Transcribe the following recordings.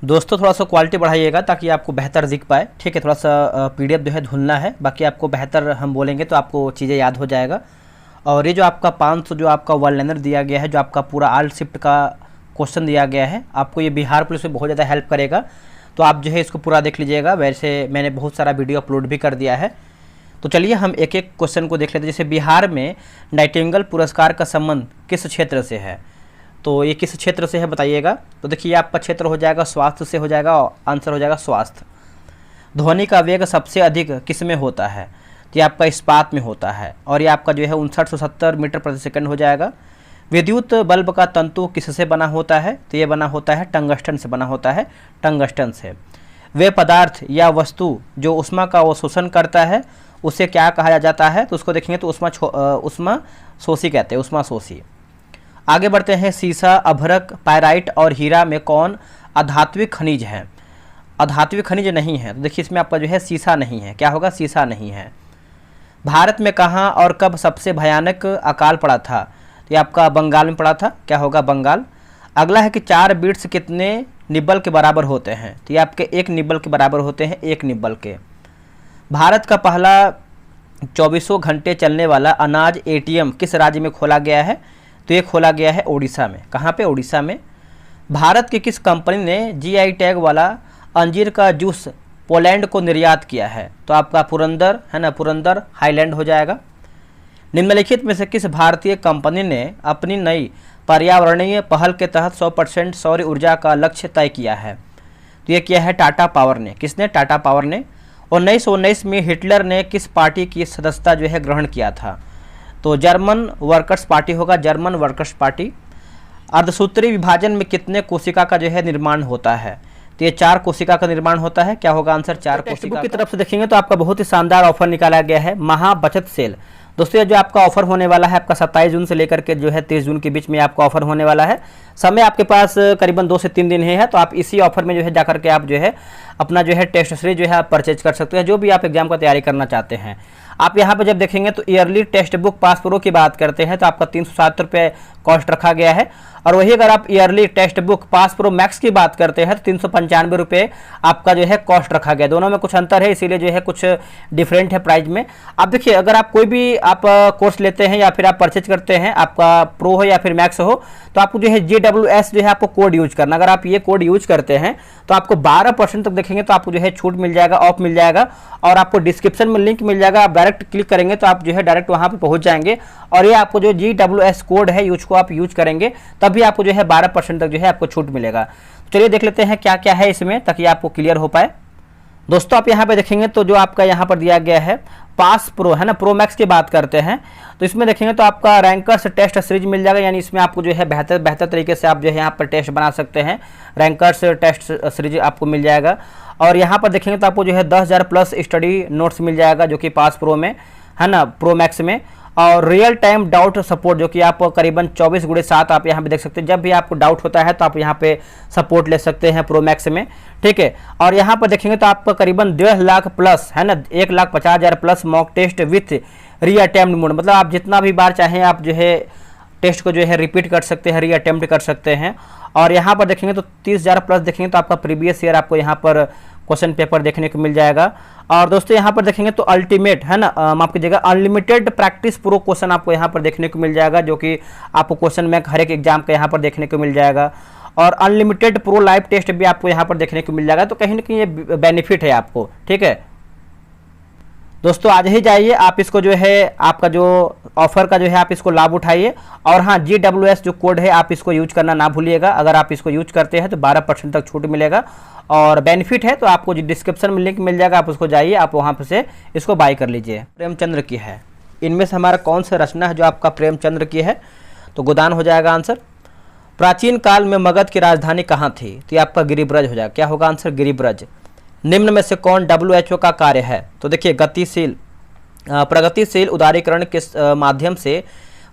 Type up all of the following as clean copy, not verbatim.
दोस्तों थोड़ा सा क्वालिटी बढ़ाइएगा ताकि आपको बेहतर दिख पाए। ठीक है, थोड़ा सा पीडीएफ जो है धुलना है, बाकी आपको बेहतर हम बोलेंगे तो आपको चीज़ें याद हो जाएगा। और ये जो आपका 500 जो आपका वन लाइनर दिया गया है, जो आपका पूरा आल शिफ्ट का क्वेश्चन दिया गया है, आपको ये बिहार पुलिस में बहुत ज़्यादा हेल्प करेगा। तो आप जो है इसको पूरा देख लीजिएगा। वैसे मैंने बहुत सारा वीडियो अपलोड भी कर दिया है। तो चलिए हम एक एक क्वेश्चन को देख लेते हैं। जैसे बिहार में नाइटिंगेल पुरस्कार का संबंध किस क्षेत्र से है, तो ये किस क्षेत्र से है बताइएगा। तो देखिए आपका क्षेत्र हो जाएगा स्वास्थ्य से हो जाएगा, और आंसर हो जाएगा स्वास्थ्य। ध्वनि का वेग सबसे अधिक किस में होता है, तो ये आपका इस्पात में होता है, और ये आपका जो है 5970 मीटर प्रति सेकंड हो जाएगा। विद्युत बल्ब का तंतु किससे बना होता है, तो ये बना होता है टंगस्टन से बना होता है, टंगस्टन से। वे पदार्थ या वस्तु जो ऊष्मा का अवशोषण करता है उसे क्या कहा जाता है, तो उसको देखेंगे तो ऊष्मा शोषी कहते हैं, ऊष्मा शोषी। आगे बढ़ते हैं। सीसा, अभ्रक, पायराइट और हीरा में कौन अधात्विक खनिज है, अधात्विक खनिज नहीं है। तो देखिए इसमें आपका जो है सीसा नहीं है, क्या होगा, सीसा नहीं है। भारत में कहाँ और कब सबसे भयानक अकाल पड़ा था, तो ये आपका बंगाल में पड़ा था, क्या होगा, बंगाल। अगला है कि 4 बिट्स कितने निब्बल के बराबर होते हैं, तो ये आपके 1 निब्बल के बराबर होते हैं, 1 निब्बल के। भारत का पहला 24 घंटे चलने वाला अनाज एटीएम किस राज्य में खोला गया है, तो ये खोला गया है उड़ीसा में। कहाँ पे, उड़ीसा में। भारत की किस कंपनी ने जीआई टैग वाला अंजीर का जूस पोलैंड को निर्यात किया है, तो आपका पुरंदर है ना, पुरंदर हाईलैंड हो जाएगा। निम्नलिखित में से किस भारतीय कंपनी ने अपनी नई पर्यावरणीय पहल के तहत 100% सौर ऊर्जा का लक्ष्य तय किया है, तो ये किया है टाटा पावर ने। किसने, टाटा पावर ने। 1919 में हिटलर ने किस पार्टी की सदस्यता जो है ग्रहण किया था, तो जर्मन वर्कर्स पार्टी होगा, जर्मन वर्कर्स पार्टी। अर्धसूत्री विभाजन में कितने कोशिका का जो है निर्माण होता है, तो ये 4 कोशिका का निर्माण होता है, क्या होगा आंसर, 4 कोशिका। की तरफ से देखेंगे तो आपका बहुत ही शानदार ऑफर निकाला गया है, महा बचत सेल। दोस्तों ये जो आपका ऑफर होने वाला है आपका 27 जून से लेकर के जो है 30 जून के बीच में आपका ऑफर होने वाला है। समय आपके पास करीबन 2 से 3 दिन ही है, तो आप इसी ऑफर में जो है जाकर के आप जो है अपना जो है टेस्ट सीरीज जो है आप परचेज कर सकते हैं, जो भी आप एग्जाम का तैयारी करना चाहते हैं। आप यहाँ पर जब देखेंगे तो yearly text book pass pro की बात करते हैं तो आपका 307 रुपये कॉस्ट रखा गया है, और वही अगर आप yearly text book pass pro max की बात करते हैं तो 395 रुपये आपका जो है कॉस्ट रखा गया। दोनों में कुछ अंतर है, इसीलिए जो है कुछ डिफरेंट है प्राइस में। आप देखिए अगर आप कोई भी आप कोर्स लेते हैं या फिर आप परचेज करते हैं, आपका प्रो हो या फिर मैक्स हो, तो आपको जो है GWS जो है आपको कोड यूज करना। अगर आप ये कोड यूज करते हैं तो आपको 12% तक देखेंगे तो आपको जो है छूट मिल जाएगा, ऑफ मिल जाएगा, और आपको डिस्क्रिप्शन में लिंक मिल जाएगा। आप डायरेक्ट क्लिक करेंगे तो आप जो है डायरेक्ट वहाँ पे पहुँच जाएंगे, और ये आपको जो GWS कोड है यूज को आप यूज करेंगे तभी आपको जो है 12% तक जो है आपको छूट मिलेगा। चलिए देख लेते हैं क्या क्या है इसमें ताकि आपको क्लियर हो पाए। दोस्तों आप यहाँ पे देखेंगे तो जो आपका यहाँ पर दिया गया है पास प्रो है ना, प्रो मैक्स की बात करते हैं तो इसमें देखेंगे तो आपका रैंकर्स टेस्ट सीरीज मिल जाएगा, यानी इसमें आपको जो है बेहतर तरीके से आप जो है यहाँ पर टेस्ट बना सकते हैं। रैंकर्स टेस्ट सीरीज आपको मिल जाएगा, और यहाँ पर देखेंगे तो आपको जो है 10,000 प्लस स्टडी नोट्स मिल जाएगा जो कि पास प्रो में है ना, प्रो मैक्स में। और रियल टाइम डाउट सपोर्ट जो कि आप करीबन 24/7 आप यहाँ पे देख सकते हैं। जब भी आपको डाउट होता है तो आप यहाँ पे सपोर्ट ले सकते हैं प्रो मैक्स में, ठीक है। और यहाँ पर देखेंगे तो आपका करीबन 1.5 लाख प्लस है ना, 1,50,000 प्लस मॉक टेस्ट विथ री अटेम्प्ट मोड, मतलब आप जितना भी बार चाहें आप जो है टेस्ट को जो है रिपीट कर सकते हैं, री अटेम्प्ट कर सकते हैं। और यहाँ पर देखेंगे तो 30,000 प्लस देखेंगे तो आपका प्रीवियस ईयर आपको यहाँ पर क्वेश्चन पेपर देखने को मिल जाएगा। और दोस्तों यहाँ पर देखेंगे तो अल्टीमेट है ना, माफ कीजिएगा, अनलिमिटेड प्रैक्टिस प्रो क्वेश्चन आपको यहाँ पर देखने को मिल जाएगा, जो कि आपको क्वेश्चन में हर एक एग्जाम का यहाँ पर देखने को मिल जाएगा। और अनलिमिटेड प्रो लाइव टेस्ट भी आपको यहाँ पर देखने को मिल जाएगा, तो कहीं ना कहीं ये बेनिफिट है आपको, ठीक है। दोस्तों आज ही जाइए आप इसको जो है आपका जो ऑफर का जो है आप इसको लाभ उठाइए। और हाँ GWS जो कोड है आप इसको यूज करना ना भूलिएगा, अगर आप इसको यूज करते हैं तो 12% तक छूट मिलेगा, और बेनिफिट है तो आपको जो डिस्क्रिप्शन में लिंक मिल जाएगा आप उसको जाइए, आप वहाँ पर से इसको बाय कर लीजिए। प्रेमचंद्र की है, इनमें से हमारा कौन सा रचना है जो आपका प्रेमचंद्र की है, तो गोदान हो जाएगा आंसर। प्राचीन काल में मगध की राजधानी कहाँ थी, तो ये आपका गिरिब्रज हो जाएगा, क्या होगा आंसर, गिरिब्रज। निम्न में से कौन WHO का कार्य है, तो देखिए प्रगतिशील उदारीकरण के माध्यम से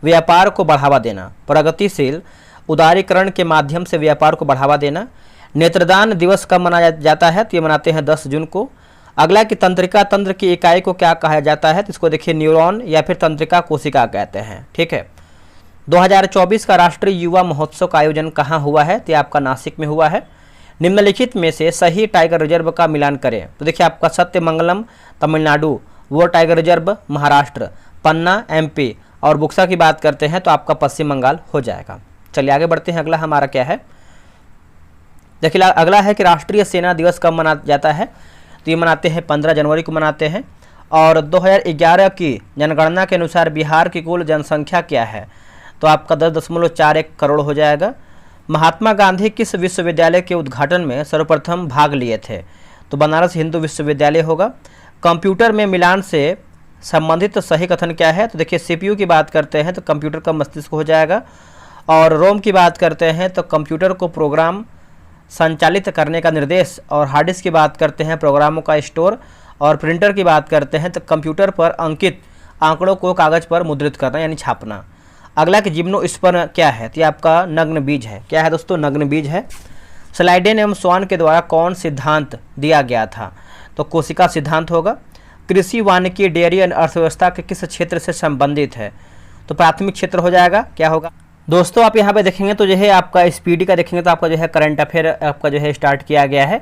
व्यापार को बढ़ावा देना, प्रगतिशील उदारीकरण के माध्यम से व्यापार को बढ़ावा देना। नेत्रदान दिवस कब मनाया जाता है, तो ये मनाते हैं 10 जून को। अगला कि तंत्रिका तंत्र की इकाई को क्या कहा जाता है, तो इसको देखिए न्यूरॉन या फिर तंत्रिका कोशिका कहते हैं, ठीक है। 2024 का राष्ट्रीय युवा महोत्सव का आयोजन कहाँ हुआ है, तो ये आपका नासिक में हुआ है। निम्नलिखित में से सही टाइगर रिजर्व का मिलान करें। तो देखिए आपका सत्यमंगलम तमिलनाडु, वो टाइगर रिजर्व महाराष्ट्र, पन्ना एमपी और बुक्सा की बात करते हैं तो आपका पश्चिम बंगाल हो जाएगा। चलिए आगे बढ़ते हैं। अगला हमारा क्या है, देखिए अगला है कि राष्ट्रीय सेना दिवस कब मनाया जाता है। तो ये मनाते हैं 15 जनवरी को मनाते हैं। और 2011 की जनगणना के अनुसार बिहार की कुल जनसंख्या क्या है। तो आपका 10.41 करोड़ हो जाएगा। महात्मा गांधी किस विश्वविद्यालय के उद्घाटन में सर्वप्रथम भाग लिए थे। तो बनारस हिंदू विश्वविद्यालय होगा। कंप्यूटर में मिलान से संबंधित सही कथन क्या है। तो देखिए सीपीयू की बात करते हैं तो कंप्यूटर का मस्तिष्क हो जाएगा। और रोम की बात करते हैं तो कंप्यूटर को प्रोग्राम संचालित करने का निर्देश। और हार्ड डिस्क की बात करते हैं प्रोग्रामों का स्टोर। और प्रिंटर की बात करते हैं तो कंप्यूटर पर अंकित आंकड़ों को कागज पर मुद्रित करना यानी छापना। अगला कि जिम्नोस्पर्म क्या है। तो ये आपका नग्न बीज है। क्या है दोस्तों, नग्न बीज है। स्लाइडेन एवं स्वान के द्वारा कौन सिद्धांत दिया गया था। तो कोशिका सिद्धांत होगा। कृषि, वानिकी, डेयरी अर्थव्यवस्था के किस क्षेत्र से संबंधित है। तो प्राथमिक क्षेत्र हो जाएगा। क्या होगा दोस्तों, आप यहाँ पे देखेंगे तो जो है आपका स्पीडी का देखेंगे तो आपका जो है करंट अफेयर आपका जो है स्टार्ट किया गया है।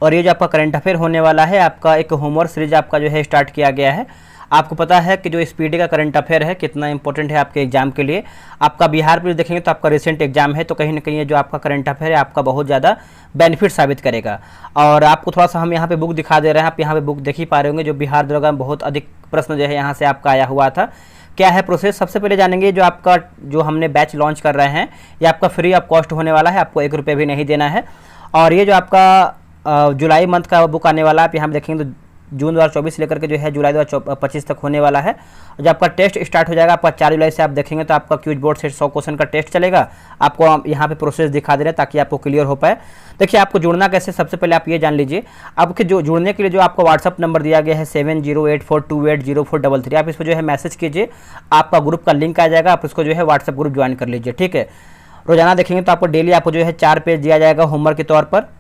और ये जो आपका करंट अफेयर होने वाला है आपका एक होमवर्क सीरीज आपका जो है स्टार्ट किया गया है। आपको पता है कि जो स्पीडी का करंट अफेयर है कितना इंपॉर्टेंट है आपके एग्जाम के लिए। आपका बिहार पुलिस देखेंगे तो आपका रिसेंट एग्जाम है, तो कहीं ना कहीं जो आपका करंट अफेयर है आपका बहुत ज़्यादा बेनिफिट साबित करेगा। और आपको थोड़ा सा हम यहाँ पे बुक दिखा दे रहे हैं, आप यहाँ पे बुक देख ही पा रहे होंगे। जो बिहार दरोगा में बहुत अधिक प्रश्न जो है यहाँ से आपका आया हुआ था। क्या है प्रोसेस, सबसे पहले जानेंगे जो आपका जो हमने बैच लॉन्च कर रहे हैं ये आपका फ्री ऑफ कॉस्ट होने वाला है, आपको 1 रुपये भी नहीं देना है। और ये जो आपका जुलाई मंथ का बुक आने वाला है, आप यहाँ देखेंगे तो जून 2024 से लेकर के जो है जुलाई 2025 तक होने वाला है। जब आपका टेस्ट स्टार्ट हो जाएगा आपका 4 जुलाई से, आप देखेंगे तो आपका क्यूज बोर्ड से 100 क्वेश्चन का टेस्ट चलेगा। आपको यहाँ पे प्रोसेस दिखा दे रहे हैं ताकि आपको क्लियर हो पाए। देखिए आपको जुड़ना कैसे, सबसे पहले आप ये जान लीजिए। आपके जो जुड़ने के लिए जो आपका व्हाट्सअप नंबर दिया गया है 7084280433, आप इस पर जो है मैसेज कीजिए, आपका ग्रुप का लिंक आ जाएगा, आप इसको जो है व्हाट्सअप ग्रुप ज्वाइन कर लीजिए। ठीक है, रोजाना देखेंगे तो आपको डेली आपको जो है 4 पेज दिया जाएगा होमवर्क के तौर पर।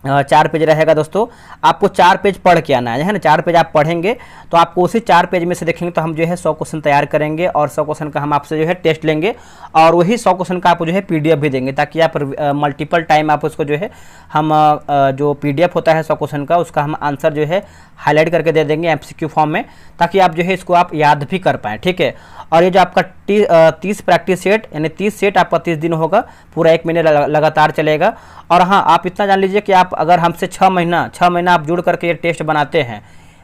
4 पेज रहेगा दोस्तों, आपको 4 पेज पढ़ के आना है ना। 4 पेज आप पढ़ेंगे तो आपको उसी 4 पेज में से देखेंगे तो हम जो है 100 क्वेश्चन तैयार करेंगे और 100 क्वेश्चन का हम आपसे जो है टेस्ट लेंगे और वही 100 क्वेश्चन का आपको जो है पीडीएफ भी देंगे, ताकि आप मल्टीपल टाइम आप उसको जो है हम जो पीडीएफ होता है 100 क्वेश्चन का उसका हम आंसर जो है हाईलाइट करके दे देंगे एमसीक्यू फॉर्म में, ताकि आप जो है इसको आप याद भी कर पाएँ। ठीक है, और ये जो आपका 30 प्रैक्टिस सेट यानी 30 सेट आपका 30 दिन होगा, पूरा 1 महीने लगातार चलेगा। और हाँ, आप इतना जान लीजिए कि आप अगर हमसे 6 महीना आप जुड़ करके ये टेस्ट बनाते हैं,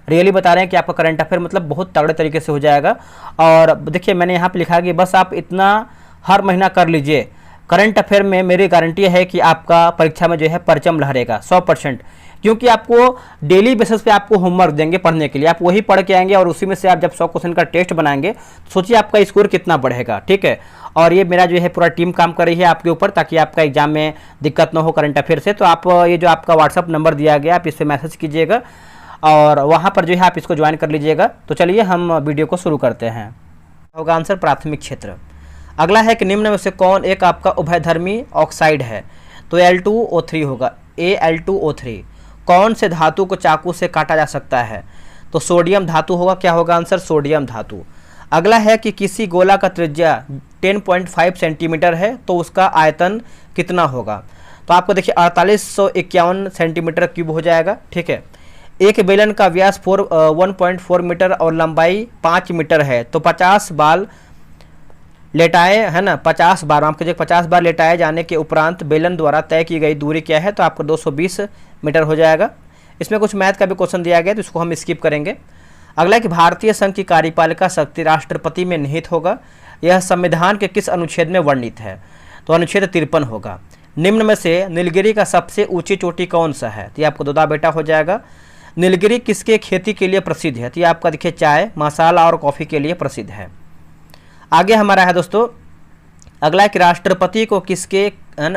रियली बता रहे हैं कि आपका करंट अफेयर मतलब बहुत तगड़े तरीके से हो जाएगा। और देखिए मैंने यहाँ पे लिखा कि बस आप इतना हर महीना कर लीजिए, करंट अफेयर में मेरी गारंटी है कि आपका परीक्षा में जो है परचम लहरेगा 100%। क्योंकि आपको डेली बेसिस पे आपको होमवर्क देंगे पढ़ने के लिए, आप वही पढ़ के आएंगे और उसी में से आप जब 100 क्वेश्चन का टेस्ट बनाएंगे सोचिए आपका स्कोर कितना बढ़ेगा। ठीक है, और ये मेरा जो है पूरा टीम काम कर रही है आपके ऊपर, ताकि आपका एग्जाम में दिक्कत ना हो करंट अफेयर से। तो आप ये जो आपका व्हाट्सअप नंबर दिया गया आप इस पर मैसेज कीजिएगा और वहाँ पर जो है आप इसको ज्वाइन कर लीजिएगा। तो चलिए हम वीडियो को शुरू करते हैं। होगा आंसर प्राथमिक क्षेत्र। अगला है कि निम्न में से कौन एक आपका उभयधर्मी ऑक्साइड है। तो Al2O3 होगा, Al2O3। कौन से धातु को चाकू से काटा जा सकता है। तो सोडियम धातु होगा। क्या होगा आंसर, सोडियम धातु। अगला है कि किसी गोला का त्रिज्या 10.5 सेंटीमीटर है तो उसका आयतन कितना होगा। तो आपको देखिए 4851 सेंटीमीटर क्यूब हो जाएगा। ठीक है, एक बेलन का व्यास 1.4 मीटर और लंबाई 5 मीटर है तो 50 बार लेटाए है ना, 50 बार आपके जो 50 बार लेटाए जाने के उपरांत बेलन द्वारा तय की गई दूरी क्या है। तो आपको 220 मीटर हो जाएगा। इसमें कुछ मैथ का भी क्वेश्चन दिया गया तो इसको हम स्किप करेंगे। अगला कि भारतीय संघ की कार्यपालिका शक्ति राष्ट्रपति में निहित होगा। यह संविधान के किस अनुच्छेद में वर्णित है। तो अनुच्छेद 53 होगा। निम्न में से नीलगिरी का सबसे ऊंची चोटी कौन सा है। तो ये आपको दोदा बेटा हो जाएगा। नीलगिरी किसके खेती के लिए प्रसिद्ध है। तो ये आपका देखिए चाय, मसाला और कॉफ़ी के लिए प्रसिद्ध है। आगे हमारा है दोस्तों अगला कि राष्ट्रपति को किसके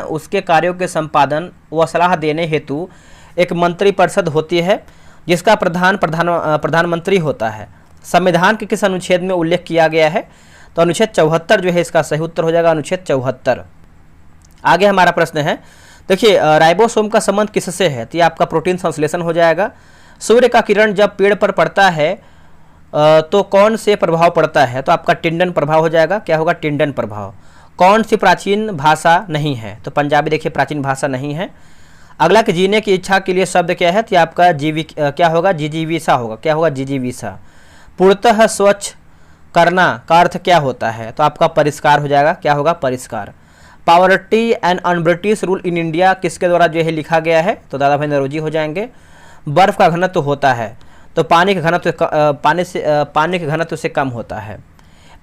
उसके कार्यों के संपादन व सलाह देने हेतु एक मंत्रिपरिषद होती है जिसका प्रधानमंत्री होता है। संविधान के किस अनुच्छेद में उल्लेख किया गया है। तो अनुच्छेद 74 जो है इसका सही उत्तर हो जाएगा, अनुच्छेद 74। आगे हमारा प्रश्न है, देखिए राइबोसोम का संबंध किससे है। तो ये आपका प्रोटीन संश्लेषण हो जाएगा। सूर्य का किरण जब पेड़ पर पड़ता है तो कौन से प्रभाव पड़ता है। तो आपका टिंडन प्रभाव हो जाएगा। क्या होगा, टिंडन प्रभाव। कौन सी प्राचीन भाषा नहीं है। तो पंजाबी देखिए प्राचीन भाषा नहीं है। अगला कि जीने की इच्छा के लिए शब्द क्या है, तो ये आपका क्या होगा, जिजीविसा होगा। क्या होगा, जिजीविसा। पूर्णतः स्वच्छ करना का अर्थ क्या होता है, तो आपका परिष्कार हो जाएगा। क्या होगा, परिष्कार। Poverty and un-British rule in India किसके द्वारा जो है लिखा गया है, तो दादा भाई नौरोजी हो जाएंगे। बर्फ का घनत्व होता है, तो पानी के घनत्व से कम होता है।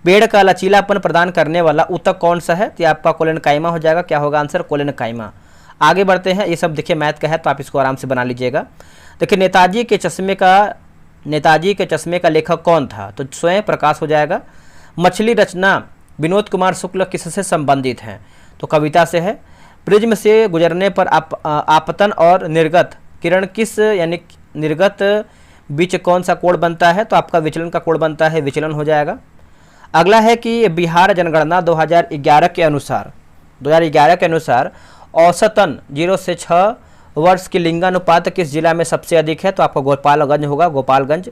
पेड़ का लचीलापन प्रदान करने वाला ऊतक कौन सा है, तो आपका कोलेनकाइमा हो जाएगा। क्या होगा आंसर, कोलेनकाइमा। आगे बढ़ते हैं, ये सब देखिए मैथ का है तो आप इसको आराम से बना लीजिएगा। देखिए नेताजी के चश्मे का लेखक कौन था, तो स्वयं प्रकाश हो जाएगा। मछली रचना विनोद कुमार शुक्ल किससे संबंधित है, तो कविता से है। प्रिज्म से गुजरने पर आपतन और निर्गत किरण किस यानी निर्गत बीच कौन सा कोण बनता है, तो आपका विचलन का कोण बनता है, विचलन हो जाएगा। अगला है कि बिहार जनगणना 2011 के अनुसार औसतन 0 से 6 वर्ष की लिंगानुपात किस जिला में सबसे अधिक है, तो आपका गोपालगंज होगा, गोपालगंज।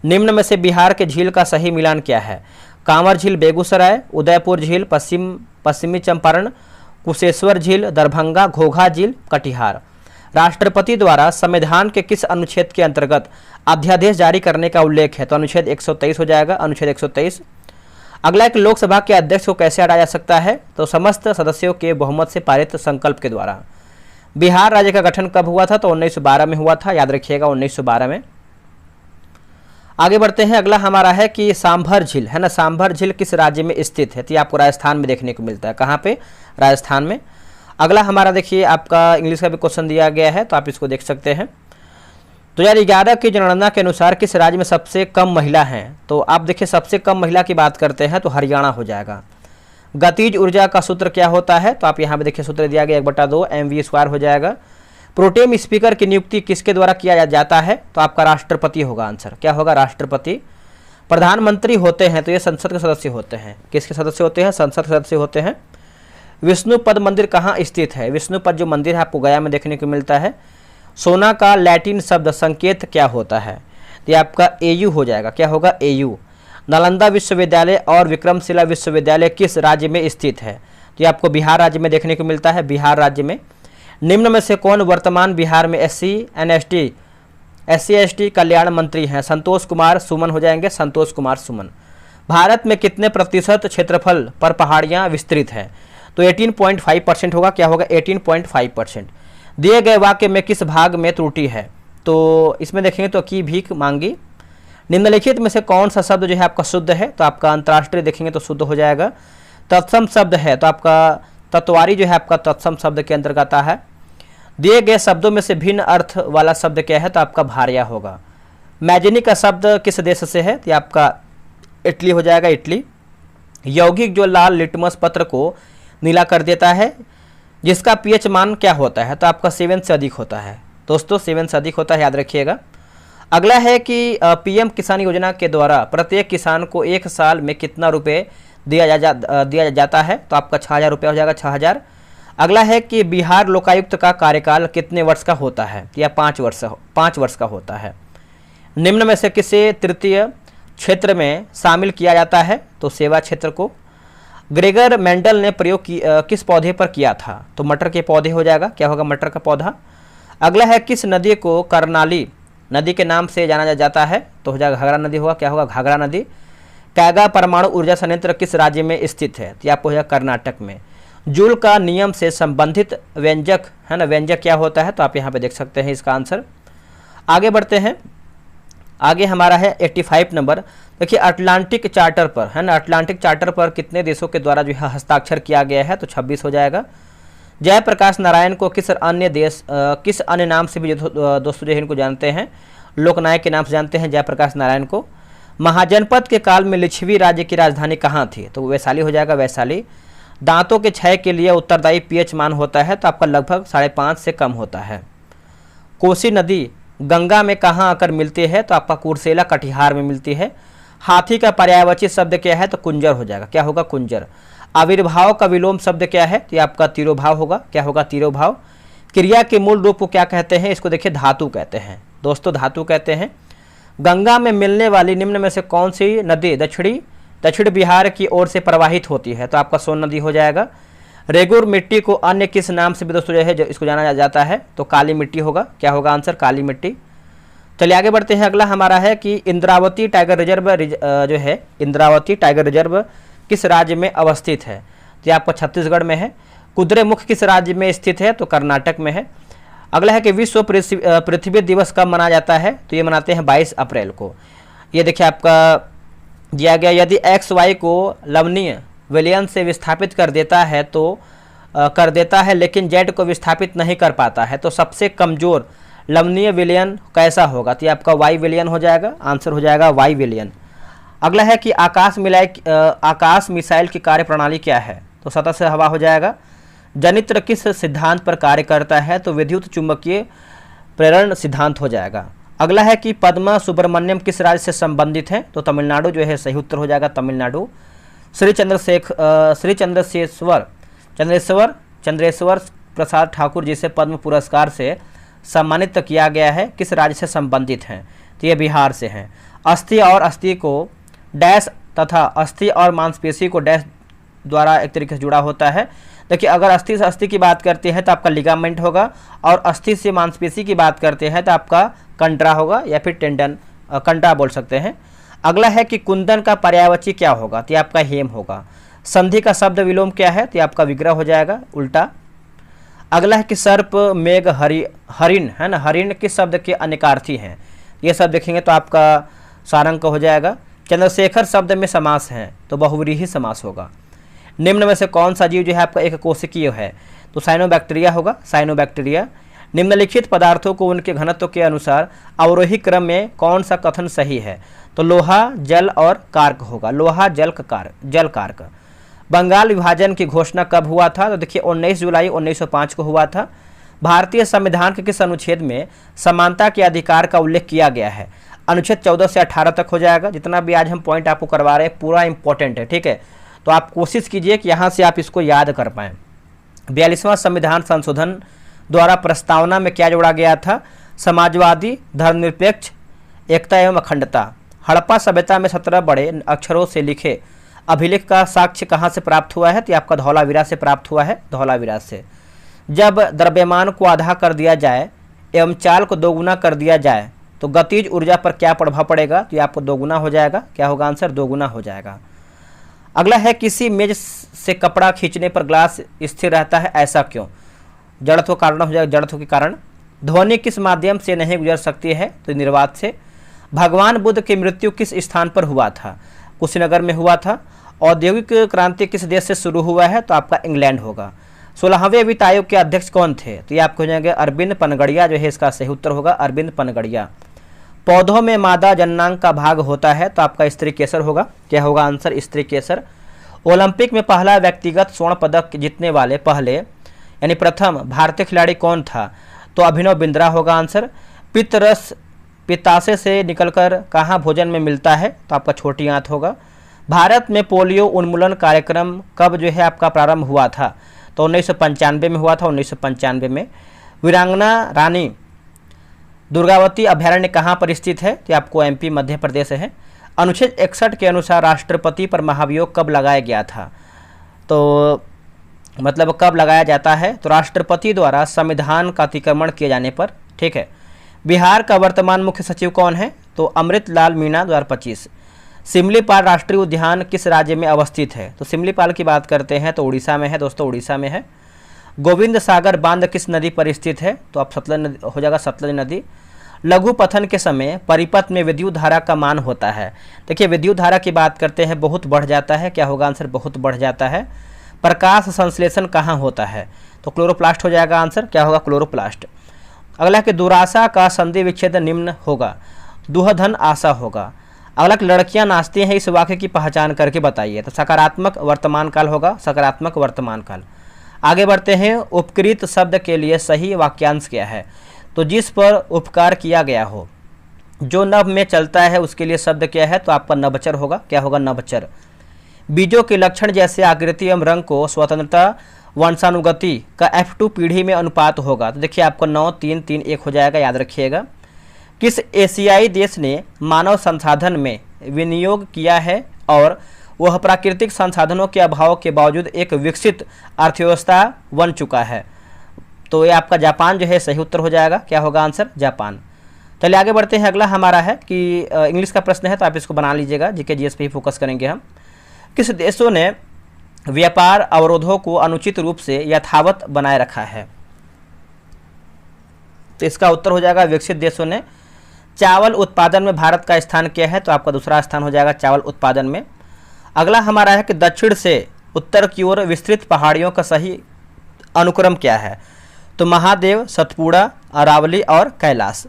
निम्न में से बिहार के झील का सही मिलान क्या है, कांवर झील बेगूसराय, उदयपुर झील पश्चिमी चंपारण, कुशेश्वर झील दरभंगा, घोघा झील कटिहार। राष्ट्रपति द्वारा संविधान के किस अनुच्छेद के अंतर्गत अध्यादेश जारी करने का उल्लेख है, तो अनुच्छेद 123 हो जाएगा, अनुच्छेद 123। अगला एक लोकसभा के अध्यक्ष को कैसे हटाया जा सकता है, तो समस्त सदस्यों के बहुमत से पारित संकल्प के द्वारा। बिहार राज्य का गठन कब हुआ था, तो 1912 में हुआ था, याद रखिएगा 1912 में। आगे बढ़ते हैं, अगला हमारा है कि सांभर झील है ना, सांभर झील किस राज्य में स्थित है, तो ये आपको राजस्थान में देखने को मिलता है। कहाँ पे, राजस्थान में। अगला हमारा देखिए आपका इंग्लिश का भी क्वेश्चन दिया गया है तो आप इसको देख सकते हैं। 2011 की जनगणना के अनुसार किस राज्य में सबसे कम महिला हैं, तो आप देखिए सबसे कम महिला की बात करते हैं तो हरियाणा हो जाएगा। गतिज ऊर्जा का सूत्र क्या होता है, तो आप यहाँ पे देखिए सूत्र दिया गया 1/2 mv² हो जाएगा। प्रोटेम स्पीकर की नियुक्ति किसके द्वारा किया जाता है, तो आपका राष्ट्रपति होगा आंसर। क्या होगा, राष्ट्रपति। प्रधानमंत्री होते हैं तो ये संसद के सदस्य होते हैं, किसके सदस्य होते हैं, संसद के सदस्य होते हैं। विष्णुपद मंदिर कहाँ स्थित है, विष्णुपद जो मंदिर है आपको गया में देखने को मिलता है। सोना का लैटिन शब्द संकेत क्या होता है, तो ये आपका AU हो जाएगा। क्या होगा, AU। नालंदा विश्वविद्यालय और विक्रमशिला विश्वविद्यालय किस राज्य में स्थित है, तो ये आपको बिहार राज्य में देखने को मिलता है, बिहार राज्य में। निम्न में से कौन वर्तमान बिहार में SC/ST कल्याण मंत्री हैं, संतोष कुमार सुमन हो जाएंगे, संतोष कुमार सुमन। भारत में कितने प्रतिशत क्षेत्रफल पर पहाड़ियाँ विस्तृत हैं, तो 18.5% होगा। क्या होगा, 18.5%। दिए गए वाक्य में किस भाग में त्रुटि है, तो इसमें देखेंगे तो की भीख मांगी। निम्नलिखित में से कौन सा शब्द जो है आपका शुद्ध है, तो आपका अंतर्राष्ट्रीय देखेंगे तो शुद्ध हो जाएगा। तत्सम शब्द है तो आपका तत्वारी जो है आपका तत्सम शब्द के अंतर्गत है। दिए गए शब्दों में से भिन्न अर्थ वाला शब्द क्या है, तो आपका भारिया होगा। मैजिनिक का शब्द किस देश से है, तो आपका इटली हो जाएगा, इटली। यौगिक जो लाल लिटमस पत्र को नीला कर देता है, जिसका pH मान क्या होता है, तो आपका 7 से अधिक होता है। दोस्तों 7 से अधिक होता है, याद रखिएगा। अगला है कि PM किसान योजना के द्वारा प्रत्येक किसान को 1 साल में कितना रुपए दिया जाता है, तो आपका 6000 रुपये हो जाएगा, 6000। अगला है कि बिहार लोकायुक्त का कार्यकाल कितने वर्ष का होता है, या 5 वर्ष का होता है। निम्न में से किसे तृतीय क्षेत्र में शामिल किया जाता है, तो सेवा क्षेत्र को। ग्रेगर मेंडल ने प्रयोग किस पौधे पर किया था, तो मटर के पौधे हो जाएगा। क्या होगा, मटर का पौधा। अगला है किस नदी को कर्नाली नदी के नाम से जाना जाता है, तो हो जाएगा घाघरा नदी होगा। क्या होगा, घाघरा नदी। कैगा परमाणु ऊर्जा संयंत्र किस राज्य में स्थित है, तो आपको हो जाएगा कर्नाटक में। जूल का नियम से संबंधित व्यंजक है ना, व्यंजक क्या होता है, तो आप यहाँ पे देख सकते हैं इसका आंसर। आगे बढ़ते हैं, आगे हमारा है 85 नंबर। देखिए अटलांटिक चार्टर पर है ना, अटलांटिक चार्टर पर कितने देशों के द्वारा जो है हस्ताक्षर किया गया है, तो 26 हो जाएगा। जयप्रकाश नारायण को किस अन्य नाम से भी दोस्तों जो इनको जानते हैं, लोकनायक के नाम से जानते हैं जयप्रकाश नारायण को। महाजनपद के काल में लिच्छवी राज्य की राजधानी कहाँ थी, तो वैशाली हो जाएगा, वैशाली। दांतों के क्षय के लिए उत्तरदायी pH मान होता है, तो आपका लगभग 5.5 से कम होता है। कोसी नदी गंगा में कहाँ आकर मिलती है, तो आपका कुर्सेला कटिहार में मिलती है। हाथी का पर्यायवाची शब्द क्या है, तो कुंजर हो जाएगा। क्या होगा, कुंजर। आविर्भाव का विलोम शब्द क्या है, तो आपका तिरोभाव होगा। क्या होगा, तिरोभाव। क्रिया के मूल रूप को क्या कहते हैं, इसको देखिए धातु कहते हैं, दोस्तों धातु कहते हैं। गंगा में मिलने वाली निम्न में से कौन सी नदी दक्षिण बिहार की ओर से प्रवाहित होती है, तो आपका सोन नदी हो जाएगा। रेगुर मिट्टी को अन्य किस नाम से भी दोस्तों जो है जो इसको जाना जाता है, तो काली मिट्टी होगा। क्या होगा आंसर, काली मिट्टी। चलिए आगे बढ़ते हैं। अगला हमारा है कि इंद्रावती टाइगर रिजर्व जो है इंद्रावती टाइगर रिजर्व किस राज्य में अवस्थित है, तो ये आपका छत्तीसगढ़ में है। कुद्रेमुख किस राज्य में स्थित है, तो कर्नाटक में है। अगला है कि विश्व पृथ्वी दिवस कब मनाया जाता है, तो ये मनाते हैं 22 अप्रैल को। ये देखिए आपका दिया गया, यदि एक्स वाई को लवणीय विलयन से विस्थापित कर देता है तो कर देता है लेकिन जेड को विस्थापित नहीं कर पाता है, तो सबसे कमज़ोर लवणीय विलयन कैसा होगा, तो ये आपका वाई विलयन हो जाएगा। आंसर हो जाएगा वाई विलयन। अगला है कि आकाश मिसाइल की कार्यप्रणाली क्या है, तो सतह से हवा हो जाएगा। जनित्र किस सिद्धांत पर कार्य करता है, तो विद्युत चुंबकीय प्रेरण सिद्धांत हो जाएगा। अगला है कि पद्मा सुब्रमण्यम किस राज्य से संबंधित है, तो तमिलनाडु जो है सही उत्तर हो जाएगा, तमिलनाडु। श्री चंद्रेश्वर प्रसाद ठाकुर जिसे पद्म पुरस्कार से सम्मानित किया गया है, किस राज्य से संबंधित हैं, तो ये बिहार से हैं। अस्थि और अस्थि को डैश तथा अस्थि और मांसपेशी को डैश द्वारा एक तरीके से जुड़ा होता है। देखिए अगर अस्थि से अस्थि की बात करते हैं तो आपका लिगामेंट होगा, और अस्थि से मांसपेशी की बात करते हैं तो आपका कंट्रा होगा या फिर टेंडन, कंट्रा बोल सकते हैं। अगला है कि कुंदन का पर्यायवाची क्या होगा, तो ये आपका हेम होगा। संधि का शब्द विलोम क्या है, तो ये आपका विग्रह हो जाएगा, उल्टा। अगला है कि सर्प मेघ हरिण है ना, हरिण किस शब्द के अनेकार्थी हैं, ये सब देखेंगे तो आपका सारंग हो जाएगा। चंद्रशेखर शब्द में समास है, तो बहुव्रीहि समास होगा। निम्न में से कौन सा जीव जो है आपका एक कोशिकीय है, तो साइनोबैक्टीरिया होगा, साइनोबैक्टीरिया। निम्नलिखित पदार्थों को उनके घनत्व के अनुसार अवरोही क्रम में कौन सा कथन सही है, तो लोहा जल और कार्क होगा, लोहा जल कार्क। बंगाल विभाजन की घोषणा कब हुआ था, तो देखिए 19 जुलाई 1905 को हुआ था। भारतीय संविधान के किस अनुच्छेद में समानता के अधिकार का उल्लेख किया गया है, अनुच्छेद 14 से 18 तक हो जाएगा। जितना भी आज हम पॉइंट आपको करवा रहे हैं पूरा इंपॉर्टेंट है, ठीक है, तो आप कोशिश कीजिए कि यहाँ से आप इसको याद कर पाएँ। 42वां संविधान संशोधन द्वारा प्रस्तावना में क्या जोड़ा गया था, समाजवादी, धर्मनिरपेक्ष, एकता एवं अखंडता। हड़प्पा सभ्यता में 17 बड़े अक्षरों से लिखे अभिलेख का साक्ष्य कहाँ से प्राप्त हुआ है, तो आपका धौलावीरा से प्राप्त हुआ है, धौलावीरा से। जब द्रव्यमान को आधा कर दिया जाए एवं चाल को दोगुना कर दिया जाए तो गतिज ऊर्जा पर क्या प्रभाव पड़ेगा, तो ये आपको दोगुना हो जाएगा। क्या होगा आंसर, दोगुना हो जाएगा। अगला है किसी मेज से कपड़ा खींचने पर ग्लास स्थिर रहता है, ऐसा क्यों, जड़त्व कारण हो जाएगा, जड़त्व के कारण। ध्वनि किस माध्यम से नहीं गुजर सकती है, तो निर्वात से। भगवान बुद्ध की मृत्यु किस स्थान पर हुआ था, कुशीनगर में हुआ था। औद्योगिक क्रांति किस देश से शुरू हुआ है, तो आपका इंग्लैंड होगा। 16वें वित्त आयोग के अध्यक्ष कौन थे, तो ये आपको हो जाएंगे अरविंद पनगड़िया, जो है इसका सही उत्तर होगा, अरविंद पनगड़िया। पौधों में मादा जननांग का भाग होता है, तो आपका स्त्री केसर होगा। क्या होगा आंसर, स्त्री केसर। ओलंपिक में पहला व्यक्तिगत स्वर्ण पदक जीतने वाले पहले यानी प्रथम भारतीय खिलाड़ी कौन था, तो अभिनव बिंद्रा होगा आंसर। पित्तरस पित्ताशय से निकलकर कहाँ भोजन में मिलता है, तो आपका छोटी आंत होगा। भारत में पोलियो उन्मूलन कार्यक्रम कब जो है आपका प्रारंभ हुआ था, तो 1995 में हुआ था, 1995 में। वीरांगना रानी दुर्गावती अभ्यारण्य कहाँ पर स्थित है, तो आपको एमपी मध्य प्रदेश है। अनुच्छेद 61 के अनुसार राष्ट्रपति पर महाभियोग कब लगाया गया था, तो मतलब कब लगाया जाता है, तो राष्ट्रपति द्वारा संविधान का अतिक्रमण किए जाने पर, ठीक है। बिहार का वर्तमान मुख्य सचिव कौन है, तो अमृतलाल मीणा 2025। सिमलीपाल राष्ट्रीय उद्यान किस राज्य में अवस्थित है, तो सिमलीपाल की बात करते हैं तो उड़ीसा में है दोस्तों, उड़ीसा में है। गोविंद सागर बांध किस नदी पर स्थित है, तो आप सतलज हो जाएगा, सतलज नदी। लघु पथन के समय परिपथ में विद्युत धारा का मान होता है, देखिए विद्युत धारा की बात करते हैं बहुत बढ़ जाता है। क्या होगा आंसर, बहुत बढ़ जाता है। प्रकाश संश्लेषण कहाँ होता है, तो क्लोरोप्लास्ट हो जाएगा आंसर। क्या होगा, क्लोरोप्लास्ट। अगला कि दुराशा का संधि विच्छेद निम्न होगा, दुहधन आशा होगा। अगला लड़कियां नाचती हैं, इस वाक्य की पहचान करके बताइए, तो सकारात्मक वर्तमान काल होगा, सकारात्मक वर्तमान काल। आगे बढ़ते हैं। उपकृत शब्द के लिए सही वाक्यांश क्या है, तो जिस पर उपकार किया गया हो। जो नभ में चलता है उसके लिए शब्द क्या है, तो आपका नभचर होगा। क्या होगा, नभचर। बीजों के लक्षण जैसे आकृति एवं रंग को स्वतंत्रता वंशानुगति का F2 पीढ़ी में अनुपात होगा, तो देखिए आपको 9 3 3 1 हो जाएगा, याद रखिएगा। किस एशियाई देश ने मानव संसाधन में विनियोग किया है और वह प्राकृतिक संसाधनों के अभाव के बावजूद एक विकसित अर्थव्यवस्था बन चुका है। तो ये आपका जापान जो है सही उत्तर हो जाएगा। क्या होगा आंसर? जापान। चलिए आगे बढ़ते हैं। अगला हमारा है कि इंग्लिश का प्रश्न है, तो आप इसको बना लीजिएगा, जीके जीएस पे ही फोकस करेंगे हम। किस देशों ने व्यापार अवरोधों को अनुचित रूप से यथावत बनाए रखा है? तो इसका उत्तर हो जाएगा विकसित देशों ने। चावल उत्पादन में भारत का स्थान क्या है? तो आपका दूसरा स्थान हो जाएगा चावल उत्पादन में। अगला हमारा है कि दक्षिण से उत्तर की ओर विस्तृत पहाड़ियों का सही अनुक्रम क्या है? तो महादेव, सतपुड़ा, अरावली और कैलाश।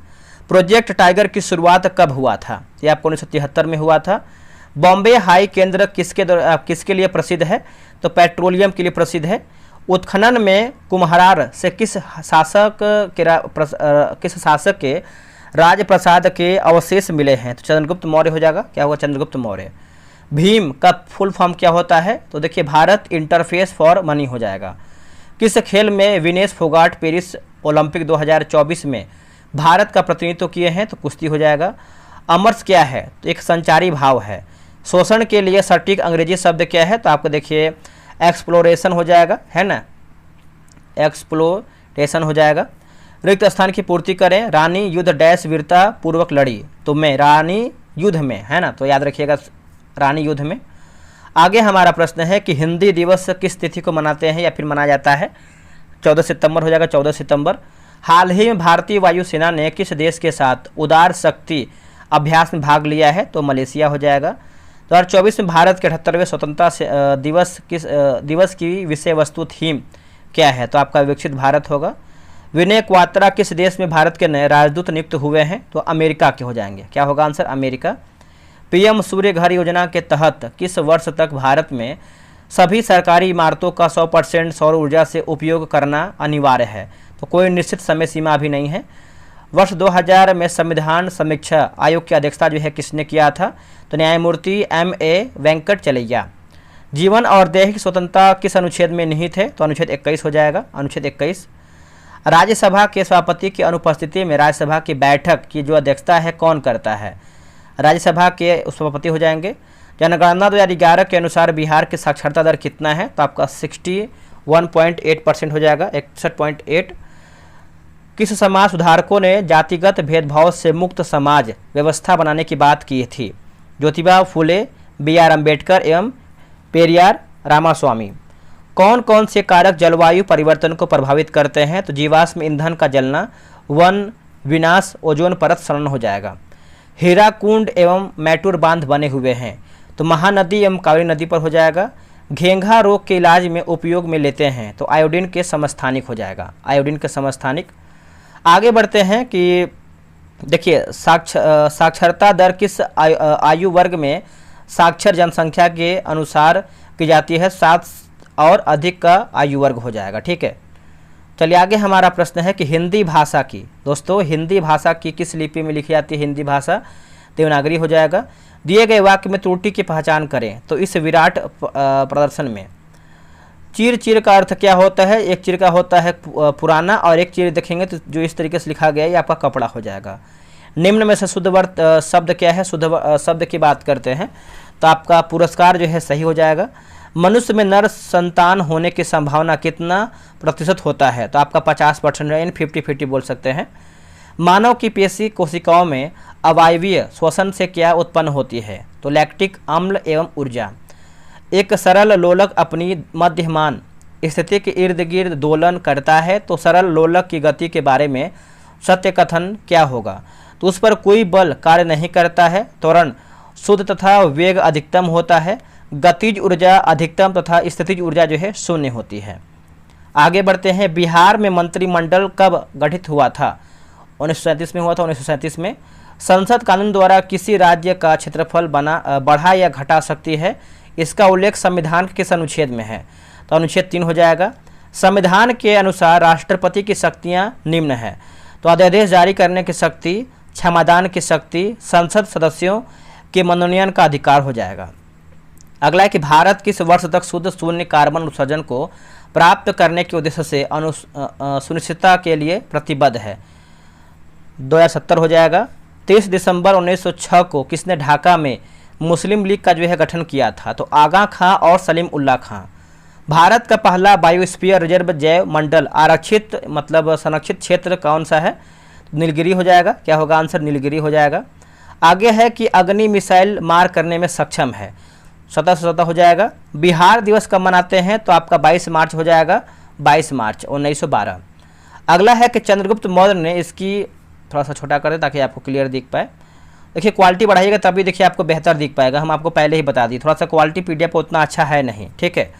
प्रोजेक्ट टाइगर की शुरुआत कब हुआ था? ये आपको 1973 में हुआ था। बॉम्बे हाई केंद्र किसके लिए प्रसिद्ध है? तो पेट्रोलियम के लिए प्रसिद्ध है। उत्खनन में कुम्हरार से किस शासक के राजप्रसाद के अवशेष मिले हैं? तो चंद्रगुप्त मौर्य हो जाएगा। क्या होगा? चंद्रगुप्त मौर्य। भीम का फुल फॉर्म क्या होता है? तो देखिए भारत इंटरफेस फॉर मनी हो जाएगा। किस खेल में विनेश फोगाट पेरिस ओलंपिक 2024 में भारत का प्रतिनिधित्व किए हैं? तो कुश्ती हो जाएगा। अमर्स क्या है? तो एक संचारी भाव है। शोषण के लिए सटीक अंग्रेजी शब्द क्या है? तो आपको देखिए एक्सप्लोरेशन हो जाएगा, है ना, एक्सप्लोरेशन हो जाएगा। रिक्त स्थान की पूर्ति करें। रानी युद्ध डैश वीरता पूर्वक लड़ी? तो मैं रानी युद्ध में, है ना, तो याद रखिएगा रानी युद्ध में। आगे हमारा प्रश्न है कि हिंदी दिवस किस तिथि को मनाते हैं या फिर मनाया जाता है? 14 सितंबर हो जाएगा, 14 सितंबर। हाल ही में भारतीय वायुसेना ने किस देश के साथ उदार शक्ति अभ्यास में भाग लिया है? तो मलेशिया हो जाएगा। 2024 में भारत के 78वें स्वतंत्रता दिवस की विषय वस्तु थीम क्या है? तो आपका विकसित भारत होगा। विनय क्वात्रा किस देश में भारत के नए राजदूत नियुक्त हुए हैं? तो अमेरिका के हो जाएंगे। क्या होगा आंसर? अमेरिका। पीएम सूर्य घर योजना के तहत किस वर्ष तक भारत में सभी सरकारी इमारतों का 100% सौर ऊर्जा से उपयोग करना अनिवार्य है? तो कोई निश्चित समय सीमा भी नहीं है। वर्ष 2000 में संविधान समीक्षा आयोग की अध्यक्षता जो है किसने किया था? तो न्यायमूर्ति M.A. वेंकटचलैया। जीवन और दैहिक स्वतंत्रता किस अनुच्छेद में निहित है? तो अनुच्छेद 21 हो जाएगा, अनुच्छेद 21। राज्यसभा के सभापति की अनुपस्थिति में राज्यसभा की बैठक की जो अध्यक्षता है कौन करता है? राज्यसभा के सभापति हो जाएंगे। जनगणना 2011 के अनुसार बिहार की साक्षरता दर कितना है? तो आपका 61.8% हो जाएगा, 61.8। किस समाज सुधारकों ने जातिगत भेदभाव से मुक्त समाज व्यवस्था बनाने की बात की थी? ज्योतिबा फुले, B.R. अम्बेडकर एवं पेरियार रामास्वामी। कौन कौन से कारक जलवायु परिवर्तन को प्रभावित करते हैं? तो जीवाश्म ईंधन का जलना, वन विनाश, ओजोन परत सड़न हो जाएगा। हीराकुंड एवं मैटूर बांध बने हुए हैं? तो महानदी एवं कावेरी नदी पर हो जाएगा। घेंघा रोग के इलाज में उपयोग में लेते हैं? तो आयोडीन के समस्थानिक हो जाएगा, आयोडीन के समस्थानिक। आगे बढ़ते हैं कि देखिए साक्षरता दर किस आयु वर्ग में साक्षर जनसंख्या के अनुसार की जाती है? 7 और अधिक का आयु वर्ग हो जाएगा। ठीक है, चलिए आगे हमारा प्रश्न है कि हिंदी भाषा की, दोस्तों हिंदी भाषा की किस लिपि में लिखी जाती है? हिंदी भाषा देवनागरी हो जाएगा। दिए गए वाक्य में त्रुटि की पहचान करें। तो इस विराट प्रदर्शन में चीर चीर का अर्थ क्या होता है? एक चीर का होता है पुराना, और एक चीर देखेंगे तो जो इस तरीके से लिखा गया है ये आपका कपड़ा हो जाएगा। निम्न में से शुद्ध वर्त शब्द क्या है? शुद्ध शब्द की बात करते हैं तो आपका पुरस्कार जो है सही हो जाएगा। मनुष्य में नर संतान होने की संभावना कितना प्रतिशत होता है? तो आपका 50% है, 50-50 बोल सकते हैं। मानव की पेशी कोशिकाओं में अवायवीय श्वसन से क्या उत्पन्न होती है? तो लैक्टिक अम्ल एवं ऊर्जा। एक सरल लोलक अपनी मध्यमान स्थिति के इर्द गिर्द दोलन करता है, तो सरल लोलक की गति के बारे में सत्य कथन क्या होगा? तो उस पर कोई बल कार्य नहीं करता है। त्वरण शुद्ध तथा वेग अधिकतम होता है। गतिज ऊर्जा अधिकतम तथा स्थितिज ऊर्जा जो है शून्य होती है। आगे बढ़ते हैं। बिहार में मंत्रिमंडल कब गठित हुआ था? 1937 में हुआ था, 1937 में। संसद कानून द्वारा किसी राज्य का क्षेत्रफल बढ़ा या घटा सकती है? इसका उल्लेख संविधान के किस अनुच्छेद में है? तो अनुच्छेद 3 हो जाएगा। संविधान के अनुसार राष्ट्रपति की शक्तियां निम्न है। तो अध्यादेश जारी करने की शक्ति, क्षमादान की शक्ति, संसद सदस्यों के मनोनयन का अधिकार हो जाएगा। अगला है कि भारत किस वर्ष तक शुद्ध शून्य कार्बन उत्सर्जन को प्राप्त करने के उद्देश्य से सुनिश्चितता के लिए प्रतिबद्ध है? 2070 हो जाएगा। 30 दिसंबर 1906 को किसने ढाका में मुस्लिम लीग का जो है गठन किया था? तो आगा खां और सलीम उल्लाह खां। भारत का पहला बायोस्फीयर रिजर्व जैव मंडल आरक्षित मतलब संरक्षित क्षेत्र कौन सा है? नीलगिरी हो जाएगा। क्या होगा आंसर? नीलगिरी हो जाएगा। आगे है कि अग्नि मिसाइल मार करने में सक्षम है, 17 हो जाएगा। बिहार दिवस कब मनाते हैं? तो आपका 22 मार्च हो जाएगा, 22 मार्च 1912। अगला है कि चंद्रगुप्त मौर्य ने इसकी, थोड़ा सा छोटा कर दे ताकि आपको क्लियर दिख पाए। देखिए क्वालिटी बढ़ाइएगा तभी देखिए आपको बेहतर दिख पाएगा, हम आपको पहले ही बता दी, थोड़ा सा क्वालिटी पीडीएफ उतना अच्छा है नहीं, ठीक है।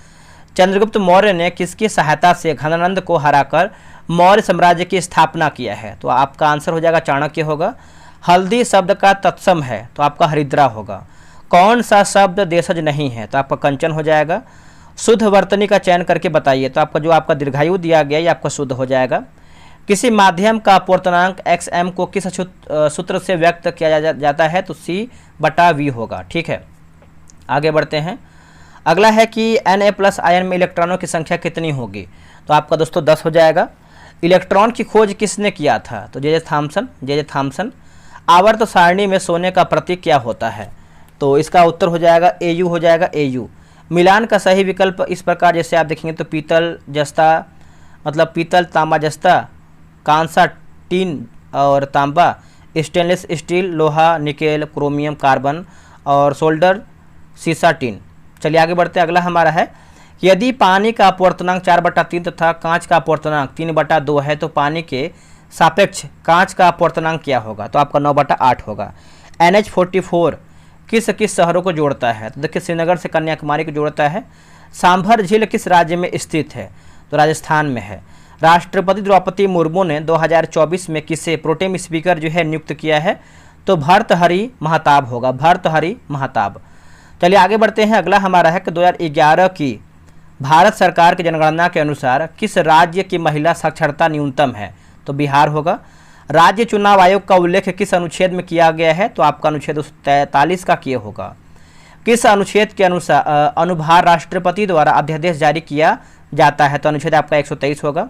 चंद्रगुप्त मौर्य ने किसकी सहायता से घनानंद को हराकर मौर्य साम्राज्य की स्थापना किया है? तो आपका आंसर हो जाएगा चाणक्य होगा। हल्दी शब्द का तत्सम है तो आपका हरिद्रा होगा। कौन सा शब्द देशज नहीं है? तो आपका कंचन हो जाएगा। शुद्ध वर्तनी का चयन करके बताइए, तो आपका जो आपका दीर्घायु दिया गया ये आपका शुद्ध हो जाएगा। किसी माध्यम का अपवर्तनांक xm को किस सूत्र से व्यक्त किया जाता है? तो C/V होगा, ठीक है। आगे बढ़ते हैं। अगला है कि Na+ आयन में इलेक्ट्रॉनों की संख्या कितनी होगी? तो आपका दोस्तों 10 हो जाएगा। इलेक्ट्रॉन की खोज किसने किया था? तो जे थॉमसन। आवर्त सारणी में सोने का प्रतीक क्या होता है? तो इसका उत्तर हो जाएगा Au हो जाएगा, Au। मिलान का सही विकल्प इस प्रकार जैसे आप देखेंगे तो पीतल जस्ता मतलब पीतल तांबा जस्ता, कांसा टीन और तांबा, स्टेनलेस स्टील लोहा निकेल क्रोमियम कार्बन और सोल्डर सीसा टीन। चलिए आगे बढ़ते हैं। अगला हमारा है यदि पानी का अपवर्तनांक 4/3 तथा कांच का अपवर्तनांक 3/2 है तो पानी के सापेक्ष कांच का अपवर्तनांक क्या होगा? तो आपका 9/8 होगा। NH44 किस किस शहरों को जोड़ता है? तो देखिए श्रीनगर से कन्याकुमारी को जोड़ता है। सांभर झील किस राज्य में स्थित है? तो राजस्थान में है। राष्ट्रपति द्रौपदी मुर्मू ने 2024 में किसे प्रोटेम स्पीकर जो है नियुक्त किया है? तो भर्तहरि महताब होगा, भर्तहरि महताब। चलिए आगे बढ़ते हैं। अगला हमारा है कि 2011 की भारत सरकार की जनगणना के अनुसार किस राज्य की महिला साक्षरता न्यूनतम है? तो बिहार होगा। राज्य चुनाव आयोग का उल्लेख किस अनुच्छेद में किया गया है? तो आपका अनुच्छेद 43 का किया होगा। किस अनुच्छेद के अनुसार अनुभार राष्ट्रपति द्वारा अध्यादेश जारी किया जाता है? तो अनुच्छेद आपका 123 होगा।